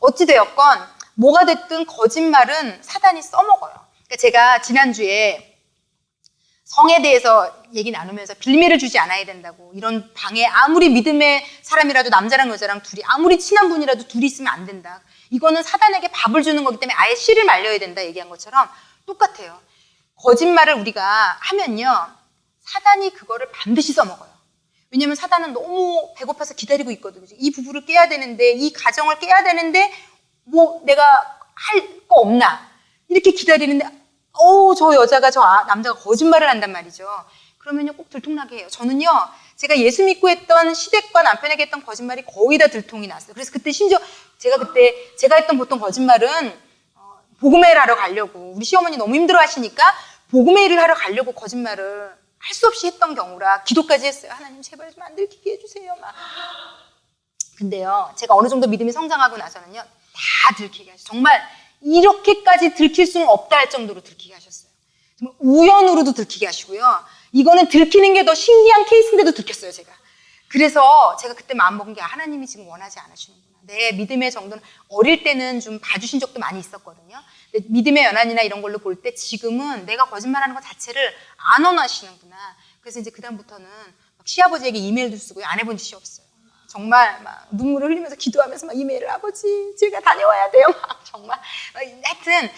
어찌되었건 뭐가 됐든 거짓말은 사단이 써먹어요. 그러니까 제가 지난주에 성에 대해서 얘기 나누면서 빌미를 주지 않아야 된다고 이런 방에 아무리 믿음의 사람이라도 남자랑 여자랑 둘이 아무리 친한 분이라도 둘이 있으면 안 된다. 이거는 사단에게 밥을 주는 거기 때문에 아예 씨를 말려야 된다 얘기한 것처럼 똑같아요. 거짓말을 우리가 하면요. 사단이 그거를 반드시 써먹어요. 왜냐면 사단은 너무 배고파서 기다리고 있거든요. 이 부부를 깨야 되는데 이 가정을 깨야 되는데 뭐 내가 할 거 없나 이렇게 기다리는데 저 여자가 남자가 거짓말을 한단 말이죠. 그러면요 꼭 들통나게 해요. 저는요 제가 예수 믿고 했던 시댁과 남편에게 했던 거짓말이 거의 다 들통이 났어요. 그래서 그때 심지어 제가 했던 보통 거짓말은 복음회를 하러 가려고 우리 시어머니 너무 힘들어 하시니까 복음회를 하러 가려고 거짓말을 할 수 없이 했던 경우라 기도까지 했어요. 하나님 제발 좀 안 들키게 해주세요. 막. 근데요 제가 어느 정도 믿음이 성장하고 나서는요 다 들키게 하셨어요. 정말 이렇게까지 들킬 수는 없다 할 정도로 들키게 하셨어요. 정말 우연으로도 들키게 하시고요. 이거는 들키는 게 더 신기한 케이스인데도 들켰어요, 제가. 그래서 제가 그때 마음먹은 게 하나님이 지금 원하지 않으시는구나. 내 믿음의 정도는 어릴 때는 좀 봐주신 적도 많이 있었거든요. 근데 믿음의 연한이나 이런 걸로 볼 때 지금은 내가 거짓말하는 것 자체를 안 원하시는구나. 그래서 이제 그다음부터는 막 시아버지에게 이메일도 쓰고요. 안 해본 짓이 없어요. 정말 막 눈물을 흘리면서 기도하면서 막 이메일을 아버지 제가 다녀와야 돼요. 막 정말 하여튼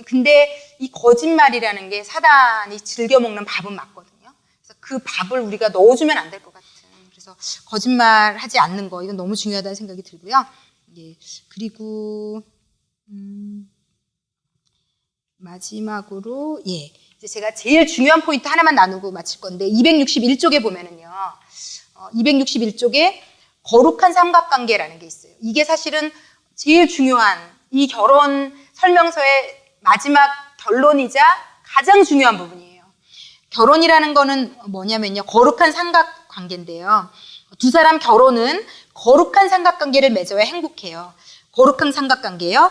근데 이 거짓말이라는 게 사단이 즐겨 먹는 밥은 맞거든요. 그래서 그 밥을 우리가 넣어주면 안 될 것 같은. 그래서 거짓말하지 않는 거 이건 너무 중요하다는 생각이 들고요. 예 그리고 마지막으로 이제 제가 제일 중요한 포인트 하나만 나누고 마칠 건데 261쪽에 보면은요. 261쪽에 거룩한 삼각관계라는 게 있어요. 이게 사실은 제일 중요한 이 결혼 설명서의 마지막 결론이자 가장 중요한 부분이에요. 결혼이라는 거는 뭐냐면요. 거룩한 삼각관계인데요. 두 사람 결혼은 거룩한 삼각관계를 맺어야 행복해요. 거룩한 삼각관계요.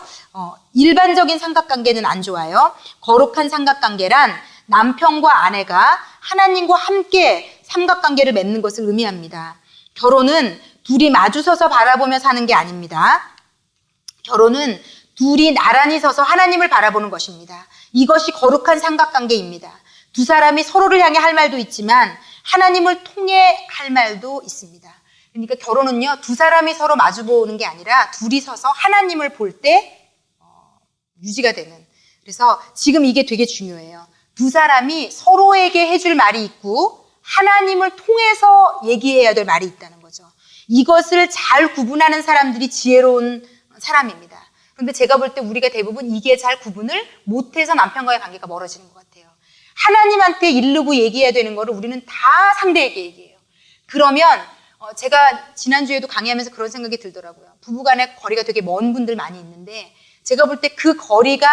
일반적인 삼각관계는 안 좋아요. 거룩한 삼각관계란 남편과 아내가 하나님과 함께 삼각관계를 맺는 것을 의미합니다. 결혼은 둘이 마주서서 바라보며 사는 게 아닙니다. 결혼은 둘이 나란히 서서 하나님을 바라보는 것입니다. 이것이 거룩한 삼각관계입니다. 두 사람이 서로를 향해 할 말도 있지만 하나님을 통해 할 말도 있습니다. 그러니까 결혼은요, 두 사람이 서로 마주보는 게 아니라 둘이 서서 하나님을 볼 때 유지가 되는. 그래서 지금 이게 되게 중요해요. 두 사람이 서로에게 해줄 말이 있고 하나님을 통해서 얘기해야 될 말이 있다는 거죠. 이것을 잘 구분하는 사람들이 지혜로운 사람입니다. 그런데 제가 볼 때 우리가 대부분 이게 잘 구분을 못해서 남편과의 관계가 멀어지는 것 같아요. 하나님한테 이르고 얘기해야 되는 거를 우리는 다 상대에게 얘기해요. 그러면 제가 지난주에도 강의하면서 그런 생각이 들더라고요. 부부간의 거리가 되게 먼 분들 많이 있는데 제가 볼 때 그 거리가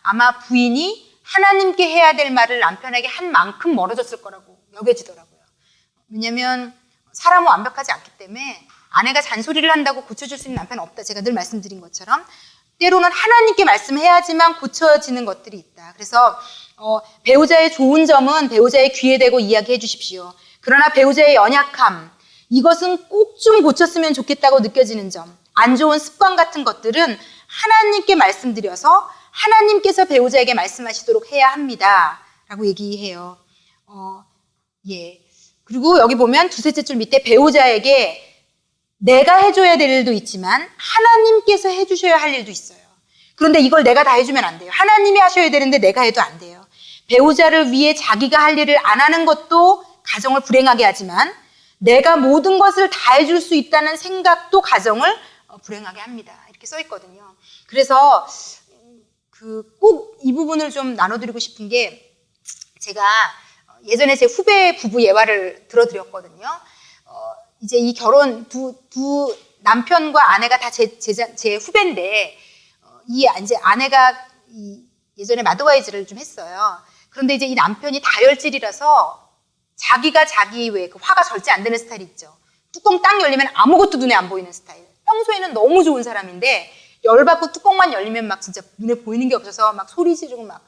아마 부인이 하나님께 해야 될 말을 남편에게 한 만큼 멀어졌을 거라고 여겨지더라고요. 왜냐하면 사람은 완벽하지 않기 때문에 아내가 잔소리를 한다고 고쳐줄 수 있는 남편은 없다. 제가 늘 말씀드린 것처럼 때로는 하나님께 말씀해야지만 고쳐지는 것들이 있다. 그래서 배우자의 좋은 점은 배우자의 귀에 대고 이야기해 주십시오. 그러나 배우자의 연약함, 이것은 꼭 좀 고쳤으면 좋겠다고 느껴지는 점, 안 좋은 습관 같은 것들은 하나님께 말씀드려서 하나님께서 배우자에게 말씀하시도록 해야 합니다. 라고 얘기해요. 예. 그리고 여기 보면 두셋째 줄 밑에 배우자에게 내가 해줘야 될 일도 있지만 하나님께서 해주셔야 할 일도 있어요. 그런데 이걸 내가 다 해주면 안 돼요. 하나님이 하셔야 되는데 내가 해도 안 돼요. 배우자를 위해 자기가 할 일을 안 하는 것도 가정을 불행하게 하지만 내가 모든 것을 다 해줄 수 있다는 생각도 가정을 불행하게 합니다. 이렇게 써 있거든요. 그래서 꼭 이 부분을 좀 나눠드리고 싶은 게 제가 예전에 제 후배 부부 예화를 들어드렸거든요. 이제 이 결혼 두 남편과 아내가 다 제 후배인데 이제 아내가 예전에 마더와이즈를 좀 했어요. 그런데 이제 이 남편이 다혈질이라서 자기가 자기 왜 그 화가 절제 안 되는 스타일 있죠. 뚜껑 딱 열리면 아무것도 눈에 안 보이는 스타일. 평소에는 너무 좋은 사람인데 열받고 뚜껑만 열리면 막 진짜 눈에 보이는 게 없어서 막 소리 지르고 막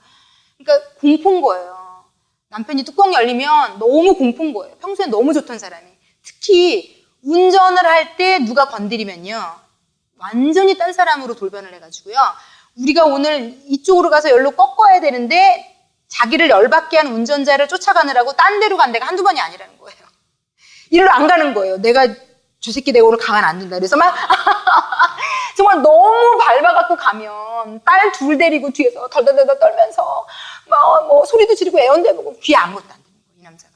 그러니까 공포인 거예요. 남편이 뚜껑 열리면 너무 공포인 거예요. 평소엔 너무 좋던 사람이. 특히 운전을 할 때 누가 건드리면요. 완전히 딴 사람으로 돌변을 해가지고요. 우리가 오늘 이쪽으로 가서 여기로 꺾어야 되는데 자기를 열받게 한 운전자를 쫓아가느라고 딴 데로 간 데가 한두 번이 아니라는 거예요. 이리로 안 가는 거예요. 내가 저 새끼 내가 오늘 가만 안 둔다. 그래서 막 정말 너무 밟아갖고 가면 딸 둘 데리고 뒤에서 덜덜덜 떨면서 막 뭐 소리도 지르고 애원대보고 귀에 아무것도 안 듣는 거예요. 이 남자가.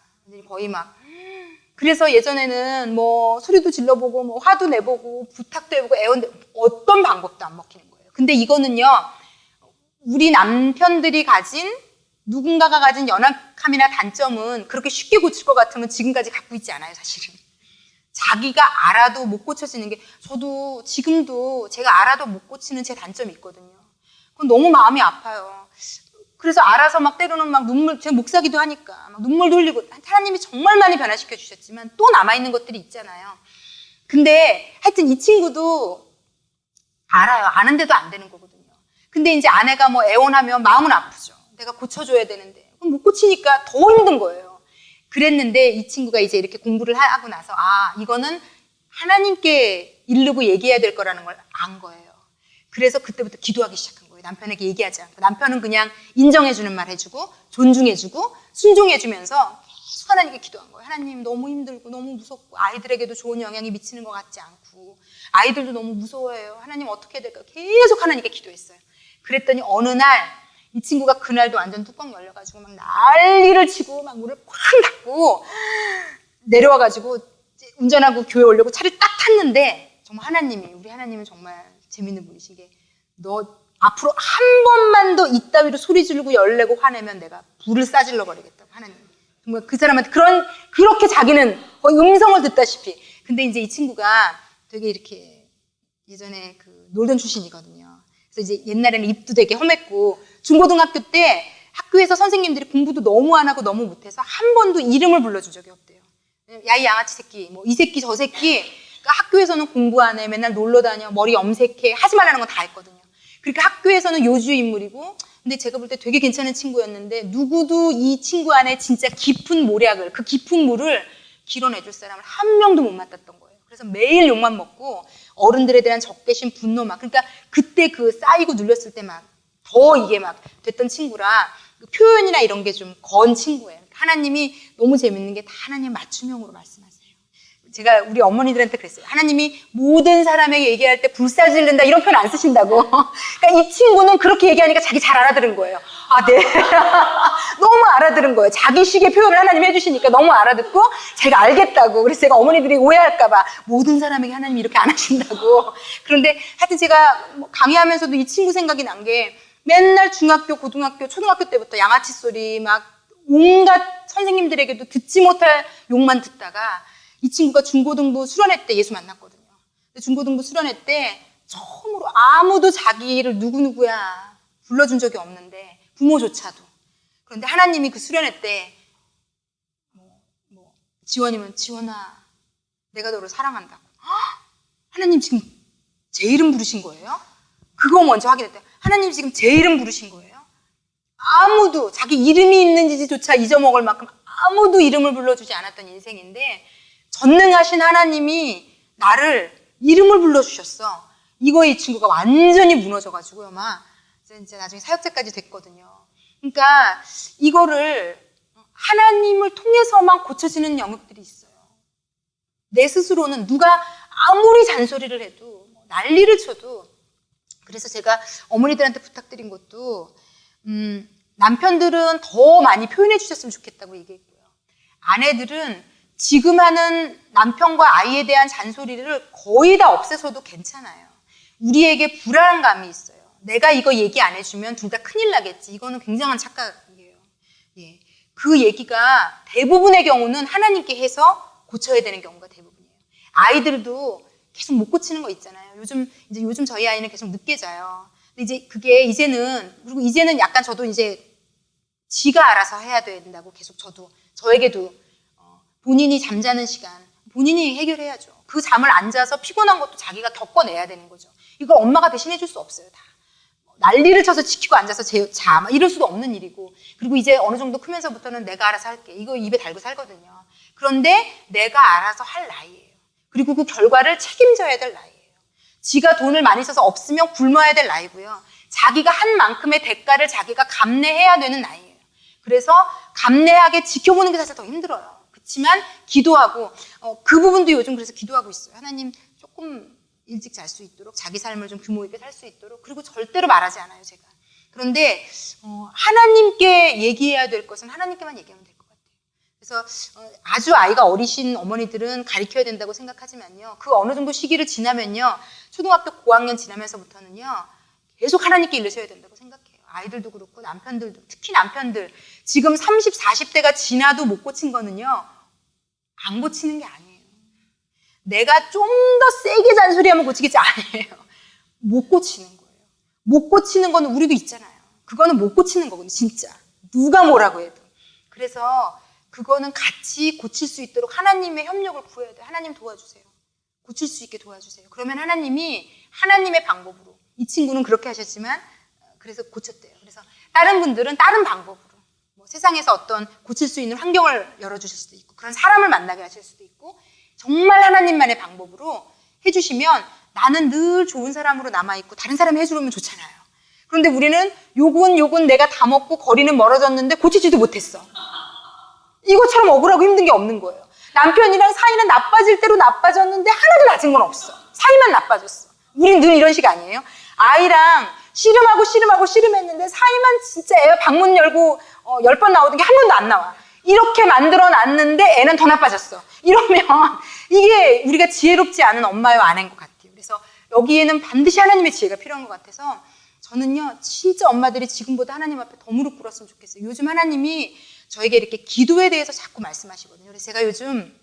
거의 막 그래서 예전에는 뭐 소리도 질러보고 뭐 화도 내보고 부탁도 해보고 애원대보고 어떤 방법도 안 먹히는 거예요. 근데 이거는요. 우리 남편들이 가진 누군가가 가진 연약함이나 단점은 그렇게 쉽게 고칠 것 같으면 지금까지 갖고 있지 않아요, 사실은. 자기가 알아도 못 고쳐지는 게 저도 지금도 제가 알아도 못 고치는 제 단점이 있거든요. 그건 너무 마음이 아파요. 그래서 알아서 막 때로는 막 눈물, 제가 목사기도 하니까 막 눈물도 흘리고 하나님이 정말 많이 변화시켜 주셨지만 또 남아있는 것들이 있잖아요. 근데 하여튼 이 친구도 알아요. 아는데도 안 되는 거거든요. 근데 이제 아내가 뭐 애원하면 마음은 아프죠. 내가 고쳐줘야 되는데 그럼 못 고치니까 더 힘든 거예요. 그랬는데 이 친구가 이제 이렇게 공부를 하고 나서 이거는 하나님께 이르고 얘기해야 될 거라는 걸 안 거예요. 그래서 그때부터 기도하기 시작한 거예요. 남편에게 얘기하지 않고. 남편은 그냥 인정해주는 말 해주고 존중해주고 순종해주면서 계속 하나님께 기도한 거예요. 하나님 너무 힘들고 너무 무섭고 아이들에게도 좋은 영향이 미치는 것 같지 않고 아이들도 너무 무서워해요. 하나님 어떻게 해야 될까? 계속 하나님께 기도했어요. 그랬더니 어느 날 이 친구가 그날도 완전 뚜껑 열려가지고 막 난리를 치고 막 문을 쾅 닫고 내려와가지고 운전하고 교회 오려고 차를 딱 탔는데 정말 우리 하나님은 정말 재밌는 분이신 게 너 앞으로 한 번만 더 이따위로 소리 지르고 열내고 화내면 내가 불을 싸질러 버리겠다고 하나님. 정말 그 사람한테 그렇게 자기는 거의 음성을 듣다시피. 근데 이제 이 친구가 되게 이렇게 예전에 놀던 출신이거든요. 그래서 이제 옛날에는 입도 되게 험했고 중고등학교 때 학교에서 선생님들이 공부도 너무 안 하고 너무 못해서 한 번도 이름을 불러준 적이 없대요. 야, 이 양아치 새끼, 뭐 이 새끼 저 새끼. 그러니까 학교에서는 공부 안 해, 맨날 놀러 다녀, 머리 염색해, 하지 말라는 건 다 했거든요. 그러니까 학교에서는 요주 인물이고, 근데 제가 볼 때 되게 괜찮은 친구였는데 누구도 이 친구 안에 진짜 깊은 모략을, 그 깊은 물을 길어내줄 사람을 한 명도 못 만났던 거예요. 그래서 매일 욕만 먹고 어른들에 대한 적개심, 분노 막 그러니까 그때 쌓이고 눌렸을 때 막 더 이게 막 됐던 친구라 표현이나 이런 게 좀 건 친구예요. 하나님이 너무 재밌는 게 다 하나님 맞춤형으로 말씀하세요. 제가 우리 어머니들한테 그랬어요. 하나님이 모든 사람에게 얘기할 때 불사질른다 이런 표현 안 쓰신다고. 그러니까 이 친구는 그렇게 얘기하니까 자기 잘 알아들은 거예요. 아, 네. 너무 알아들은 거예요. 자기식의 표현을 하나님 해주시니까 너무 알아듣고 자기가 알겠다고. 그래서 제가 어머니들이 오해할까봐 모든 사람에게 하나님이 이렇게 안 하신다고. 그런데 하여튼 제가 강의하면서도 이 친구 생각이 난 게 맨날 중학교, 고등학교, 초등학교 때부터 양아치 소리 막 온갖 선생님들에게도 듣지 못할 욕만 듣다가 이 친구가 중고등부 수련회 때 예수 만났거든요. 중고등부 수련회 때 처음으로 아무도 자기를 누구누구야 불러준 적이 없는데 부모조차도. 그런데 하나님이 그 수련회 때 지원이면 지원아 내가 너를 사랑한다고. 하나님 지금 제 이름 부르신 거예요? 그거 먼저 확인했대요. 하나님 지금 제 이름 부르신 거예요? 아무도 자기 이름이 있는지조차 잊어먹을 만큼 아무도 이름을 불러주지 않았던 인생인데 전능하신 하나님이 나를 이름을 불러주셨어. 이거에 이 친구가 완전히 무너져가지고요. 막 이제 나중에 사역자까지 됐거든요. 그러니까 이거를 하나님을 통해서만 고쳐지는 영역들이 있어요. 내 스스로는 누가 아무리 잔소리를 해도 난리를 쳐도. 그래서 제가 어머니들한테 부탁드린 것도 남편들은 더 많이 표현해 주셨으면 좋겠다고 얘기했고요. 아내들은 지금 하는 남편과 아이에 대한 잔소리를 거의 다 없애서도 괜찮아요. 우리에게 불안감이 있어요. 내가 이거 얘기 안 해주면 둘 다 큰일 나겠지. 이거는 굉장한 착각이에요. 예. 그 얘기가 대부분의 경우는 하나님께 해서 고쳐야 되는 경우가 대부분이에요. 아이들도 계속 못 고치는 거 있잖아요. 요즘 저희 아이는 계속 늦게 자요. 근데 이제 그게 이제는 약간 저도 이제 지가 알아서 해야 된다고 계속 저에게도 본인이 잠자는 시간 본인이 해결해야죠. 그 잠을 안 자서 피곤한 것도 자기가 겪어내야 되는 거죠. 이걸 엄마가 대신 해줄 수 없어요. 다 난리를 쳐서 지키고 앉아서 자 이럴 수도 없는 일이고. 그리고 이제 어느 정도 크면서부터는 내가 알아서 할게. 이거 입에 달고 살거든요. 그런데 내가 알아서 할 나이예요. 그리고 그 결과를 책임져야 될 나이예요. 지가 돈을 많이 써서 없으면 굶어야 될 나이고요. 자기가 한 만큼의 대가를 자기가 감내해야 되는 나이예요. 그래서 감내하게 지켜보는 게 사실 더 힘들어요. 그렇지만 기도하고 그 부분도 요즘 그래서 기도하고 있어요. 하나님 조금 일찍 잘 수 있도록 자기 삶을 좀 규모 있게 살 수 있도록. 그리고 절대로 말하지 않아요, 제가. 그런데 하나님께 얘기해야 될 것은 하나님께만 얘기하면 될 것 같아요. 그래서 아주 아이가 어리신 어머니들은 가르쳐야 된다고 생각하지만요. 그 어느 정도 시기를 지나면요. 초등학교 고학년 지나면서부터는요. 계속 하나님께 일르셔야 된다고 생각해요. 아이들도 그렇고 남편들도. 특히 남편들. 지금 30, 40대가 지나도 못 고친 거는요. 안 고치는 게 아니에요. 내가 좀 더 세게 잔소리하면 고치겠지. 아니에요. 못 고치는 거예요. 못 고치는 거는 우리도 있잖아요. 그거는 못 고치는 거거든요. 진짜. 누가 뭐라고 해도. 그래서 그거는 같이 고칠 수 있도록 하나님의 협력을 구해야 돼요. 하나님 도와주세요. 고칠 수 있게 도와주세요. 그러면 하나님이 하나님의 방법으로. 이 친구는 그렇게 하셨지만 그래서 고쳤대요. 그래서 다른 분들은 다른 방법으로 세상에서 어떤 고칠 수 있는 환경을 열어주실 수도 있고 그런 사람을 만나게 하실 수도 있고 정말 하나님만의 방법으로 해주시면 나는 늘 좋은 사람으로 남아있고 다른 사람이 해주면 좋잖아요. 그런데 우리는 욕은 내가 다 먹고 거리는 멀어졌는데 고치지도 못했어. 이것처럼 억울하고 힘든 게 없는 거예요. 남편이랑 사이는 나빠질 대로 나빠졌는데 하나도 낮은 건 없어. 사이만 나빠졌어. 우린 늘 이런 식 아니에요? 아이랑 씨름했는데 사이만 진짜 애가 방문 열고 10번 나오던 게 한 번도 안 나와. 이렇게 만들어 놨는데 애는 더 나빠졌어. 이러면 이게 우리가 지혜롭지 않은 엄마와 아내인 것 같아요. 그래서 여기에는 반드시 하나님의 지혜가 필요한 것 같아서 저는요 진짜 엄마들이 지금보다 하나님 앞에 더 무릎 꿇었으면 좋겠어요. 요즘 하나님이 저에게 이렇게 기도에 대해서 자꾸 말씀하시거든요. 그래서 제가 요즘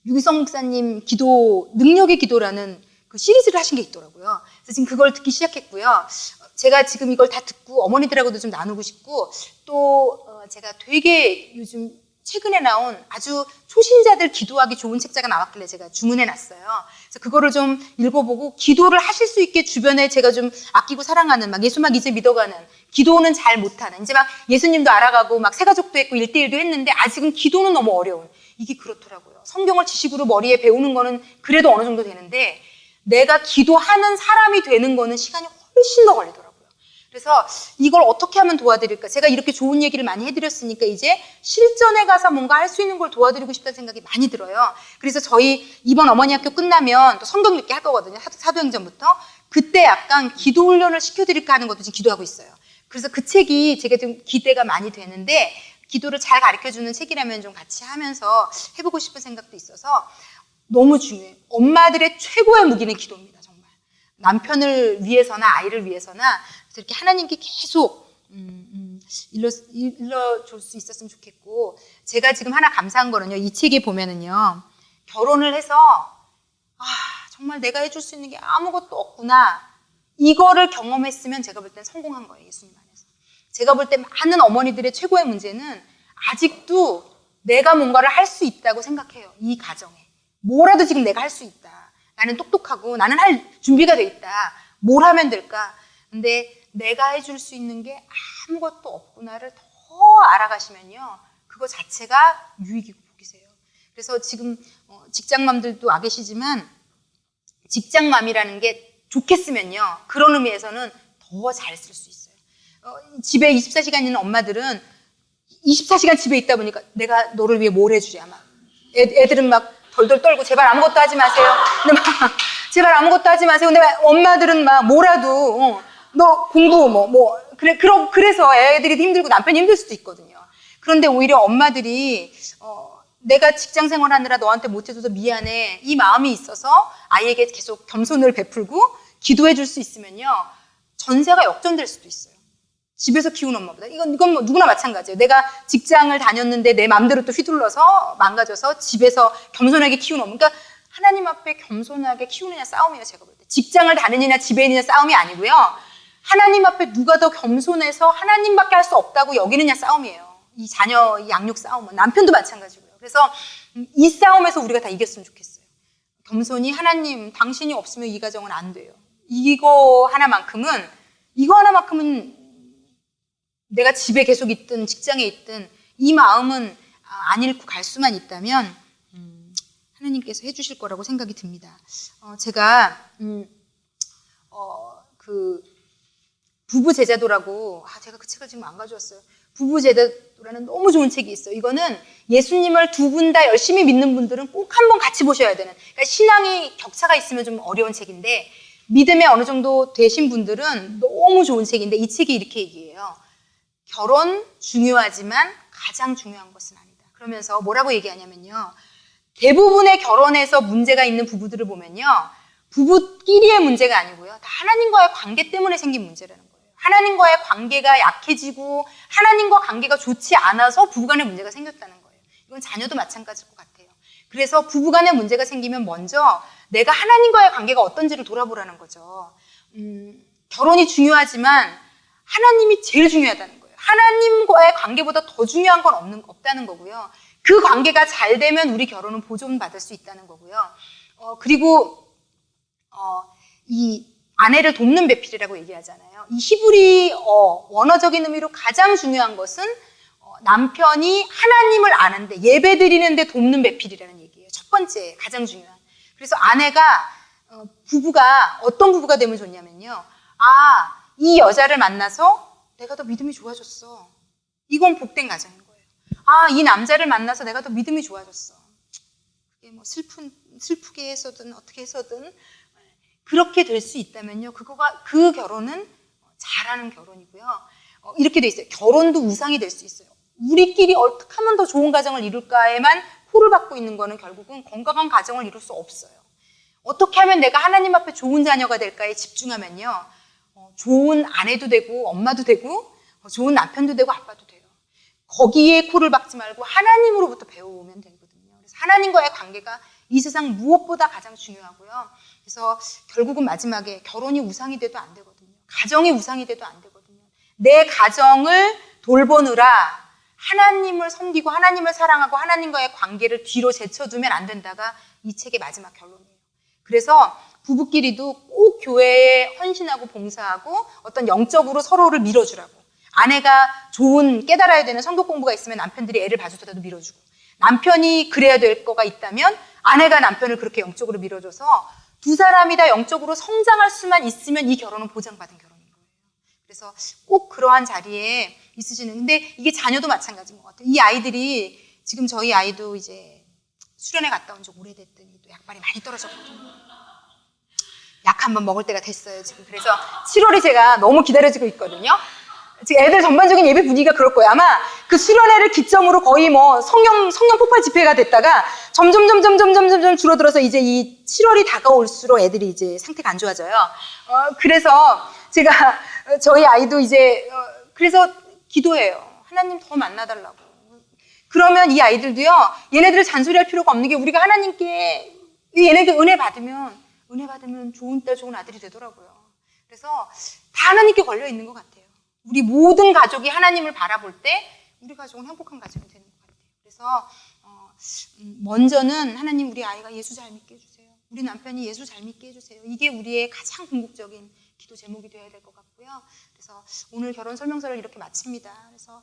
유기성 목사님 기도 능력의 기도라는 그 시리즈를 하신 게 있더라고요. 그래서 지금 그걸 듣기 시작했고요. 제가 지금 이걸 다 듣고 어머니들하고도 좀 나누고 싶고 또 제가 되게 요즘 최근에 나온 아주 초신자들 기도하기 좋은 책자가 나왔길래 제가 주문해놨어요. 그래서 그거를 좀 읽어보고 기도를 하실 수 있게 주변에 제가 좀 아끼고 사랑하는 막 예수 막 이제 믿어가는 기도는 잘 못하는 이제 막 예수님도 알아가고 막 새가족도 했고 1대1도 했는데 아직은 기도는 너무 어려운 이게 그렇더라고요. 성경을 지식으로 머리에 배우는 거는 그래도 어느 정도 되는데 내가 기도하는 사람이 되는 거는 시간이 훨씬 더 걸리더라고요. 그래서 이걸 어떻게 하면 도와드릴까? 제가 이렇게 좋은 얘기를 많이 해드렸으니까 이제 실전에 가서 뭔가 할 수 있는 걸 도와드리고 싶다는 생각이 많이 들어요. 그래서 저희 이번 어머니 학교 끝나면 또 성경 읽기 할 거거든요. 사도행전부터. 그때 약간 기도 훈련을 시켜드릴까 하는 것도 지금 기도하고 있어요. 그래서 그 책이 제가 좀 기대가 많이 되는데 기도를 잘 가르쳐주는 책이라면 좀 같이 하면서 해보고 싶은 생각도 있어서 너무 중요해요. 엄마들의 최고의 무기는 기도입니다. 정말. 남편을 위해서나 아이를 위해서나 그래서 이렇게 하나님께 계속 일러줄 수 있었으면 좋겠고 제가 지금 하나 감사한 거는요. 이 책에 보면은요. 결혼을 해서 정말 내가 해줄 수 있는 게 아무것도 없구나. 이거를 경험했으면 제가 볼 땐 성공한 거예요. 예수님 안에서. 제가 볼 때 많은 어머니들의 최고의 문제는 아직도 내가 뭔가를 할 수 있다고 생각해요. 이 가정에. 뭐라도 지금 내가 할 수 있다. 나는 똑똑하고 나는 할 준비가 돼 있다. 뭘 하면 될까? 근데 내가 해줄 수 있는 게 아무것도 없구나를 더 알아가시면요. 그거 자체가 유익이고 복이세요. 그래서 지금 직장맘들도 와 계시지만 직장맘이라는 게 좋겠으면요. 그런 의미에서는 더 잘 쓸 수 있어요. 집에 24시간 있는 엄마들은 24시간 집에 있다 보니까 내가 너를 위해 뭘 해주랴. 막 애들은 막 덜덜 떨고 제발 아무것도 하지 마세요. 근데 막 제발 아무것도 하지 마세요. 근데 엄마들은 막 뭐라도 너 공부 그래서 애들이 힘들고 남편이 힘들 수도 있거든요. 그런데 오히려 엄마들이 내가 직장 생활하느라 너한테 못해줘서 미안해. 이 마음이 있어서 아이에게 계속 겸손을 베풀고 기도해 줄 수 있으면요. 전세가 역전될 수도 있어요. 집에서 키우는 엄마보다. 이건 뭐 누구나 마찬가지예요. 내가 직장을 다녔는데 내 마음대로 또 휘둘러서 망가져서 집에서 겸손하게 키우는 엄마. 그러니까 하나님 앞에 겸손하게 키우느냐 싸움이에요. 제가 볼 때. 직장을 다니느냐 집에 있느냐 싸움이 아니고요. 하나님 앞에 누가 더 겸손해서 하나님밖에 할 수 없다고 여기느냐 싸움이에요. 이 자녀 양육 싸움은. 남편도 마찬가지고요. 그래서 이 싸움에서 우리가 다 이겼으면 좋겠어요. 겸손히 하나님 당신이 없으면 이 가정은 안 돼요. 이거 하나만큼은 내가 집에 계속 있든 직장에 있든 이 마음은 안 잃고 갈 수만 있다면 하나님께서 해주실 거라고 생각이 듭니다. 제가 그 부부 제자도라고 제가 그 책을 지금 안 가져왔어요. 부부 제자도라는 너무 좋은 책이 있어요. 이거는 예수님을 두 분 다 열심히 믿는 분들은 꼭 한번 같이 보셔야 되는. 그러니까 신앙이 격차가 있으면 좀 어려운 책인데 믿음에 어느 정도 되신 분들은 너무 좋은 책인데 이 책이 이렇게 얘기해요. 결혼 중요하지만 가장 중요한 것은 아니다. 그러면서 뭐라고 얘기하냐면요. 대부분의 결혼에서 문제가 있는 부부들을 보면요. 부부끼리의 문제가 아니고요. 다 하나님과의 관계 때문에 생긴 문제라는 거예요. 하나님과의 관계가 약해지고 하나님과 관계가 좋지 않아서 부부간의 문제가 생겼다는 거예요. 이건 자녀도 마찬가지일 것 같아요. 그래서 부부간의 문제가 생기면 먼저 내가 하나님과의 관계가 어떤지를 돌아보라는 거죠. 결혼이 중요하지만 하나님이 제일 중요하다는 거예요. 하나님과의 관계보다 더 중요한 건 없다는 거고요. 그 관계가 잘 되면 우리 결혼은 보존받을 수 있다는 거고요. 그리고 이 아내를 돕는 배필이라고 얘기하잖아요. 이 히브리 원어적인 의미로 가장 중요한 것은 남편이 하나님을 아는데 예배드리는데 돕는 배필이라는 얘기예요. 첫 번째 가장 중요한. 그래서 아내가 부부가 어떤 부부가 되면 좋냐면요. 이 여자를 만나서 내가 더 믿음이 좋아졌어. 이건 복된 가정인 거예요. 이 남자를 만나서 내가 더 믿음이 좋아졌어. 그게 뭐 슬프게 해서든 어떻게 해서든 그렇게 될 수 있다면요. 그 결혼은 잘하는 결혼이고요. 이렇게 돼 있어요. 결혼도 우상이 될 수 있어요. 우리끼리 어떻게 하면 더 좋은 가정을 이룰까에만 코를 박고 있는 거는 결국은 건강한 가정을 이룰 수 없어요. 어떻게 하면 내가 하나님 앞에 좋은 자녀가 될까에 집중하면요. 좋은 아내도 되고 엄마도 되고 좋은 남편도 되고 아빠도 돼요. 거기에 코를 박지 말고 하나님으로부터 배워오면 되거든요. 그래서 하나님과의 관계가 이 세상 무엇보다 가장 중요하고요. 그래서 결국은 마지막에 결혼이 우상이 돼도 안 되거든요. 가정이 우상이 돼도 안 되거든요. 내 가정을 돌보느라 하나님을 섬기고 하나님을 사랑하고 하나님과의 관계를 뒤로 제쳐두면 안 된다가 이 책의 마지막 결론이에요. 그래서 부부끼리도 꼭 교회에 헌신하고 봉사하고 어떤 영적으로 서로를 밀어주라고. 아내가 좋은 깨달아야 되는 성경 공부가 있으면 남편들이 애를 봐주더라도 밀어주고, 남편이 그래야 될 거가 있다면 아내가 남편을 그렇게 영적으로 밀어줘서 두 사람이 다 영적으로 성장할 수만 있으면 이 결혼은 보장받은 결혼인 거예요. 그래서 꼭 그러한 자리에 있으시는, 근데 이게 자녀도 마찬가지인 것 같아요. 이 아이들이, 지금 저희 아이도 이제 수련회 갔다 온 지 오래됐더니 또 약발이 많이 떨어졌거든요. 약 한번 먹을 때가 됐어요, 지금. 그래서 7월이 제가 너무 기다려지고 있거든요. 지금 애들 전반적인 예배 분위기가 그럴 거예요. 아마 그 수련회를 기점으로 거의 뭐 성령 폭발 집회가 됐다가 점점 줄어들어서 이제 이 7월이 다가올수록 애들이 이제 상태가 안 좋아져요. 그래서 제가 저희 아이도 이제 그래서 기도해요. 하나님 더 만나달라고. 그러면 이 아이들도요, 얘네들을 잔소리할 필요가 없는 게, 우리가 하나님께 얘네들 은혜 받으면 좋은 딸, 좋은 아들이 되더라고요. 그래서 다 하나님께 걸려 있는 것 같아요. 우리 모든 가족이 하나님을 바라볼 때 우리 가족은 행복한 가족이 되는 것 같아요. 그래서 먼저는 하나님, 우리 아이가 예수 잘 믿게 해주세요. 우리 남편이 예수 잘 믿게 해주세요. 이게 우리의 가장 궁극적인 기도 제목이 되어야 될 것 같고요. 그래서 오늘 결혼 설명서를 이렇게 마칩니다. 그래서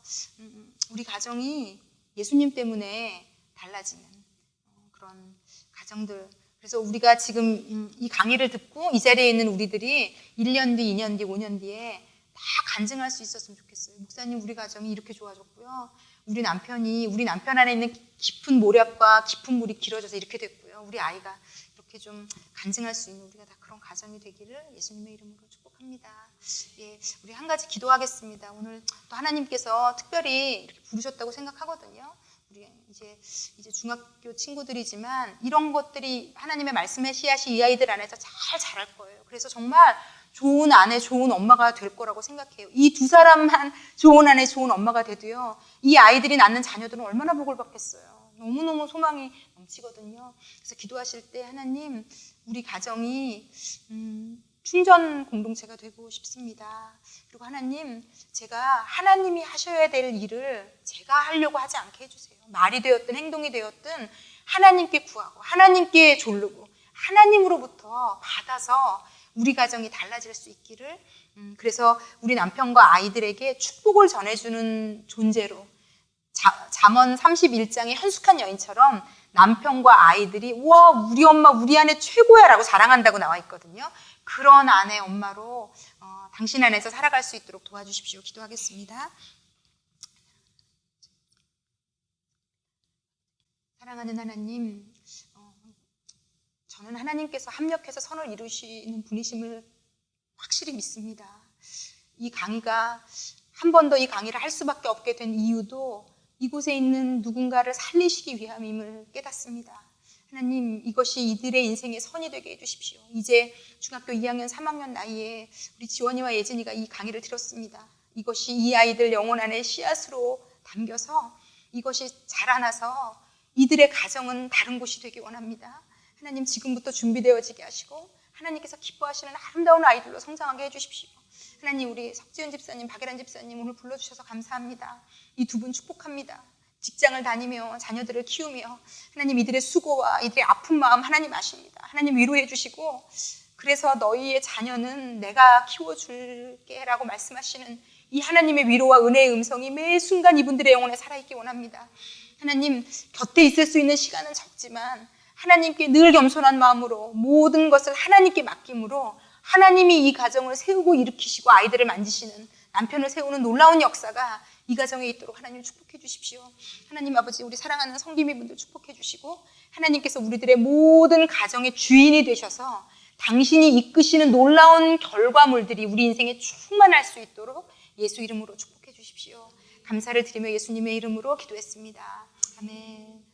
우리 가정이 예수님 때문에 달라지는 그런 가정들. 그래서 우리가 지금 이 강의를 듣고 이 자리에 있는 우리들이 1년 뒤, 2년 뒤, 5년 뒤에 다 간증할 수 있었으면 좋겠어요. 목사님, 우리 가정이 이렇게 좋아졌고요. 우리 남편 안에 있는 깊은 모략과 깊은 물이 길어져서 이렇게 됐고요. 우리 아이가 이렇게 좀 간증할 수 있는, 우리가 다 그런 가정이 되기를 예수님의 이름으로 축복합니다. 예, 우리 한 가지 기도하겠습니다. 오늘 또 하나님께서 특별히 이렇게 부르셨다고 생각하거든요. 우리 이제 중학교 친구들이지만 이런 것들이 하나님의 말씀의 씨앗이 이 아이들 안에서 잘 자랄 거예요. 그래서 정말 좋은 아내, 좋은 엄마가 될 거라고 생각해요. 이 두 사람만 좋은 아내, 좋은 엄마가 돼도요, 이 아이들이 낳는 자녀들은 얼마나 복을 받겠어요. 너무너무 소망이 넘치거든요. 그래서 기도하실 때, 하나님, 우리 가정이 충전 공동체가 되고 싶습니다. 그리고 하나님, 제가 하나님이 하셔야 될 일을 제가 하려고 하지 않게 해주세요. 말이 되었든 행동이 되었든 하나님께 구하고 하나님께 졸르고 하나님으로부터 받아서 우리 가정이 달라질 수 있기를, 그래서 우리 남편과 아이들에게 축복을 전해주는 존재로, 잠언 31장의 현숙한 여인처럼 남편과 아이들이 우와, 우리 엄마 우리 아내 최고야 라고 자랑한다고 나와 있거든요. 그런 아내, 엄마로 당신 안에서 살아갈 수 있도록 도와주십시오. 기도하겠습니다. 사랑하는 하나님, 저는 하나님께서 합력해서 선을 이루시는 분이심을 확실히 믿습니다. 이 강의가 한 번 더 이 강의를 할 수밖에 없게 된 이유도 이곳에 있는 누군가를 살리시기 위함임을 깨닫습니다. 하나님, 이것이 이들의 인생의 선이 되게 해주십시오. 이제 중학교 2학년, 3학년 나이에 우리 지원이와 예진이가 이 강의를 들었습니다. 이것이 이 아이들 영혼 안에 씨앗으로 담겨서 이것이 자라나서 이들의 가정은 다른 곳이 되기 원합니다. 하나님, 지금부터 준비되어지게 하시고 하나님께서 기뻐하시는 아름다운 아이들로 성장하게 해주십시오. 하나님, 우리 석지은 집사님, 박예란 집사님 오늘 불러주셔서 감사합니다. 이 두 분 축복합니다. 직장을 다니며 자녀들을 키우며 하나님, 이들의 수고와 이들의 아픈 마음 하나님 아십니다. 하나님 위로해 주시고, 그래서 너희의 자녀는 내가 키워줄게 라고 말씀하시는 이 하나님의 위로와 은혜의 음성이 매 순간 이분들의 영혼에 살아있기 원합니다. 하나님, 곁에 있을 수 있는 시간은 적지만 하나님께 늘 겸손한 마음으로 모든 것을 하나님께 맡김으로 하나님이 이 가정을 세우고 일으키시고 아이들을 만지시는, 남편을 세우는 놀라운 역사가 이 가정에 있도록 하나님 축복해 주십시오. 하나님 아버지, 우리 사랑하는 성기미분들 축복해 주시고 하나님께서 우리들의 모든 가정의 주인이 되셔서 당신이 이끄시는 놀라운 결과물들이 우리 인생에 충만할 수 있도록 예수 이름으로 축복해 주십시오. 감사를 드리며 예수님의 이름으로 기도했습니다. 아멘.